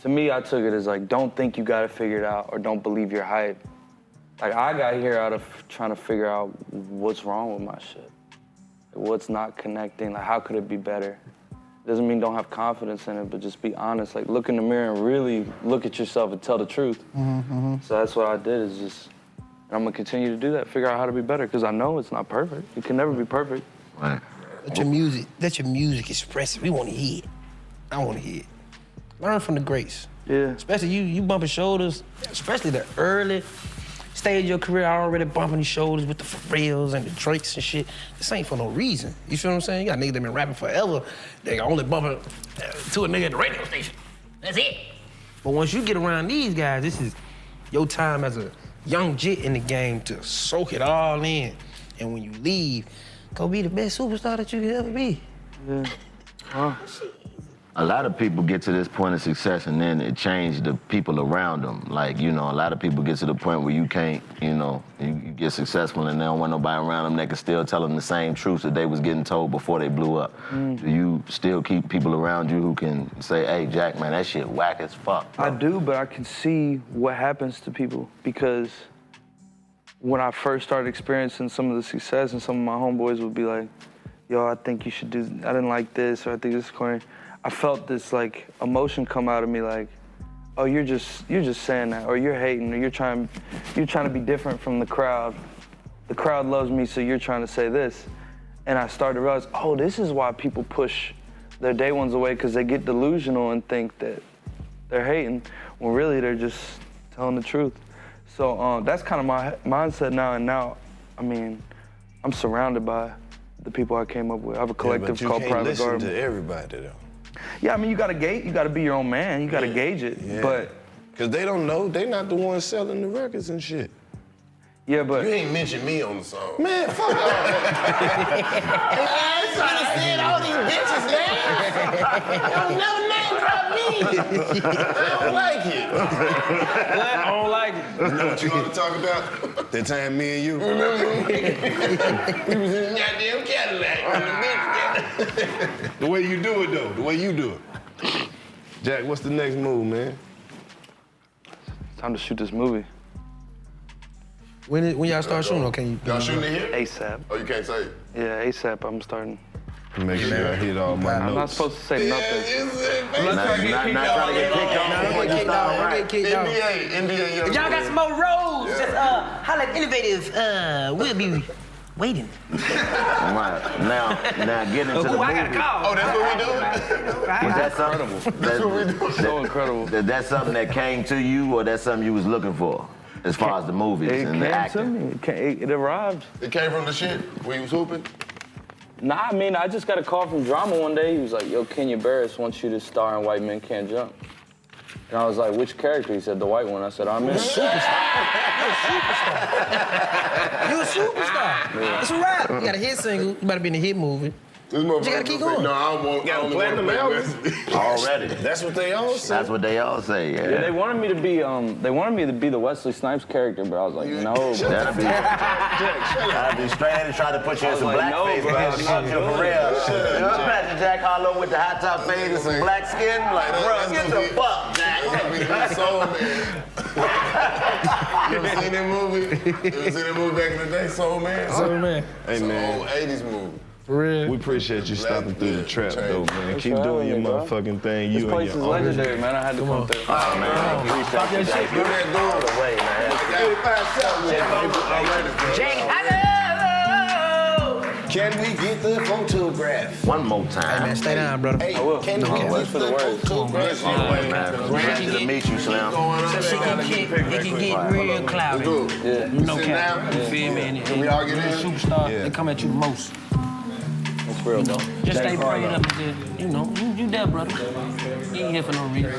Speaker 2: To me, I took it as like, don't think you got it figured out or don't believe your hype. Like, I got here out of trying to figure out what's wrong with my shit. Like, what's not connecting? Like, how could it be better? Doesn't mean don't have confidence in it, but just be honest. Like, look in the mirror and really look at yourself and tell the truth. So that's what I did, is just, and I'm gonna continue to do that, figure out how to be better, because I know it's not perfect. It can never be perfect.
Speaker 6: Right.
Speaker 1: Let your music express it. We want to hear it. I want to hear it. Learn from the greats.
Speaker 2: Yeah.
Speaker 1: Especially you bumping shoulders, especially the early stage of your career, already bumping these shoulders with the Pharrells and the Drakes and shit. This ain't for no reason. You feel what I'm saying? You got niggas that been rapping forever. They only bumping to a nigga at the radio station. That's it. But once you get around these guys, this is your time as a young jit in the game to soak it all in. And when you leave, go be the best superstar that you could ever be.
Speaker 2: Yeah.
Speaker 6: A lot of people get to this point of success and then it changed the people around them. Like, a lot of people get to the point where you can't, you get successful and they don't want nobody around them that can still tell them the same truths that they was getting told before they blew up. Do you still keep people around you who can say, hey, Jack, man, that shit whack as fuck, bro?
Speaker 2: I do, but I can see what happens to people, because when I first started experiencing some of the success and some of my homeboys would be like, yo, I think you should do, I didn't like this, or I think this is corny. I felt this like emotion come out of me, like, oh, you're just saying that, or you're hating, or you're trying to be different from the crowd. The crowd loves me, so you're trying to say this. And I started to realize, oh, this is why people push their day ones away because they get delusional and think that they're hating when really they're just telling the truth. So that's kind of my mindset now. And now, I mean, I'm surrounded by the people I came up with. I have a collective called Private Garden.
Speaker 3: To everybody though.
Speaker 2: Yeah, I mean, you gotta be your own man. You gotta gauge it.
Speaker 3: Yeah.
Speaker 2: But
Speaker 3: because they don't know, they not the ones selling the records and shit.
Speaker 2: Yeah, but
Speaker 7: You ain't mentioned me on the song.
Speaker 3: Man, fuck off.
Speaker 6: I ain't trying to see all these bitches, man. Y'all never name drop me. I don't like it.
Speaker 2: I don't like it.
Speaker 7: You know what you want to talk about?
Speaker 3: That time me and you.
Speaker 7: Remember? We was in the goddamn Cadillac.
Speaker 3: The way you do it though, the way you do it. Jack, what's the next move, man?
Speaker 2: It's time to shoot this movie.
Speaker 1: When y'all start shooting, or can you?
Speaker 7: Y'all shooting it here?
Speaker 2: ASAP.
Speaker 7: Oh, you can't say it?
Speaker 2: Yeah, ASAP. I'm starting.
Speaker 3: Make sure I hit all my
Speaker 2: I'm not
Speaker 3: notes.
Speaker 2: supposed to say nothing.
Speaker 6: Not trying to get kicked off before you start, right?
Speaker 7: NBA.
Speaker 5: Y'all got some more roles. Just holla at Innovative. We'll be waiting.
Speaker 6: Right. Now get into the movie.
Speaker 5: I got a call.
Speaker 7: Oh, that's what we do?
Speaker 6: Was that something?
Speaker 2: So incredible.
Speaker 6: That's something that came to you, or that's something you was looking for, as far as the movies
Speaker 2: It
Speaker 6: and the
Speaker 2: came to
Speaker 6: acting?
Speaker 2: me. It arrived.
Speaker 7: It came from the shit when you was hooping?
Speaker 2: Nah, I mean, I just got a call from Drama one day. He was like, yo, Kenya Barris wants you to star in White Men Can't Jump. And I was like, which character? He said, the white one. I said, I'm in.
Speaker 1: You a superstar.
Speaker 2: Yeah.
Speaker 1: It's a rap. You got a hit single. You better be in a hit movie.
Speaker 7: This
Speaker 1: You gotta keep going.
Speaker 7: No, I don't want.
Speaker 3: Got a platinum album?
Speaker 6: Already.
Speaker 3: That's what they all say.
Speaker 6: That's what they all say, yeah.
Speaker 2: Yeah, they wanted me to be the Wesley Snipes character, but I was like, no.
Speaker 6: That'd be strange to try to put you in some
Speaker 2: like, no,
Speaker 6: blackface,
Speaker 2: bro,
Speaker 6: man.
Speaker 2: I'm
Speaker 6: Fuck
Speaker 2: not
Speaker 6: you
Speaker 2: doing
Speaker 6: for
Speaker 2: it.
Speaker 6: real. You know, imagine Jack Harlow with the high top fade and some black skin. Like, bro, get the fuck, Jack.
Speaker 7: Soul Man. You ever seen that movie? Back in the day, Soul Man?
Speaker 1: Soul Man.
Speaker 3: Hey,
Speaker 7: It's an
Speaker 3: man.
Speaker 7: old 80s movie.
Speaker 1: For real.
Speaker 3: We appreciate you stopping through the trap, though, man.
Speaker 2: Thanks
Speaker 3: Keep
Speaker 2: for
Speaker 3: doing your
Speaker 2: having me, bro.
Speaker 3: motherfucking thing.
Speaker 2: This
Speaker 3: You
Speaker 2: place
Speaker 3: and
Speaker 2: is
Speaker 3: your own.
Speaker 2: legendary, man. I had to come through.
Speaker 6: Oh, man, I appreciate you, Jack.
Speaker 7: Do that door.
Speaker 6: All the way, man.
Speaker 5: Jake, hello.
Speaker 3: Can we get the photograph?
Speaker 6: One more
Speaker 1: Hey,
Speaker 6: time.
Speaker 1: man, stay down, brother.
Speaker 3: Hey,
Speaker 2: I will.
Speaker 3: can
Speaker 2: No,
Speaker 3: we
Speaker 2: wait
Speaker 3: get
Speaker 2: for the words.
Speaker 3: photograph?
Speaker 6: All the way, man. Pleasure to meet you, Slim.
Speaker 5: It can get real cloudy.
Speaker 2: Yeah.
Speaker 5: No
Speaker 7: Sit
Speaker 5: cap.
Speaker 7: down.
Speaker 5: You feel me? And
Speaker 7: Can we all get in?
Speaker 5: superstar,
Speaker 3: Yeah.
Speaker 5: they come at you the most.
Speaker 2: That's real, though.
Speaker 5: Just stay prayed up and just, you know, you there, brother. You ain't here for no reason.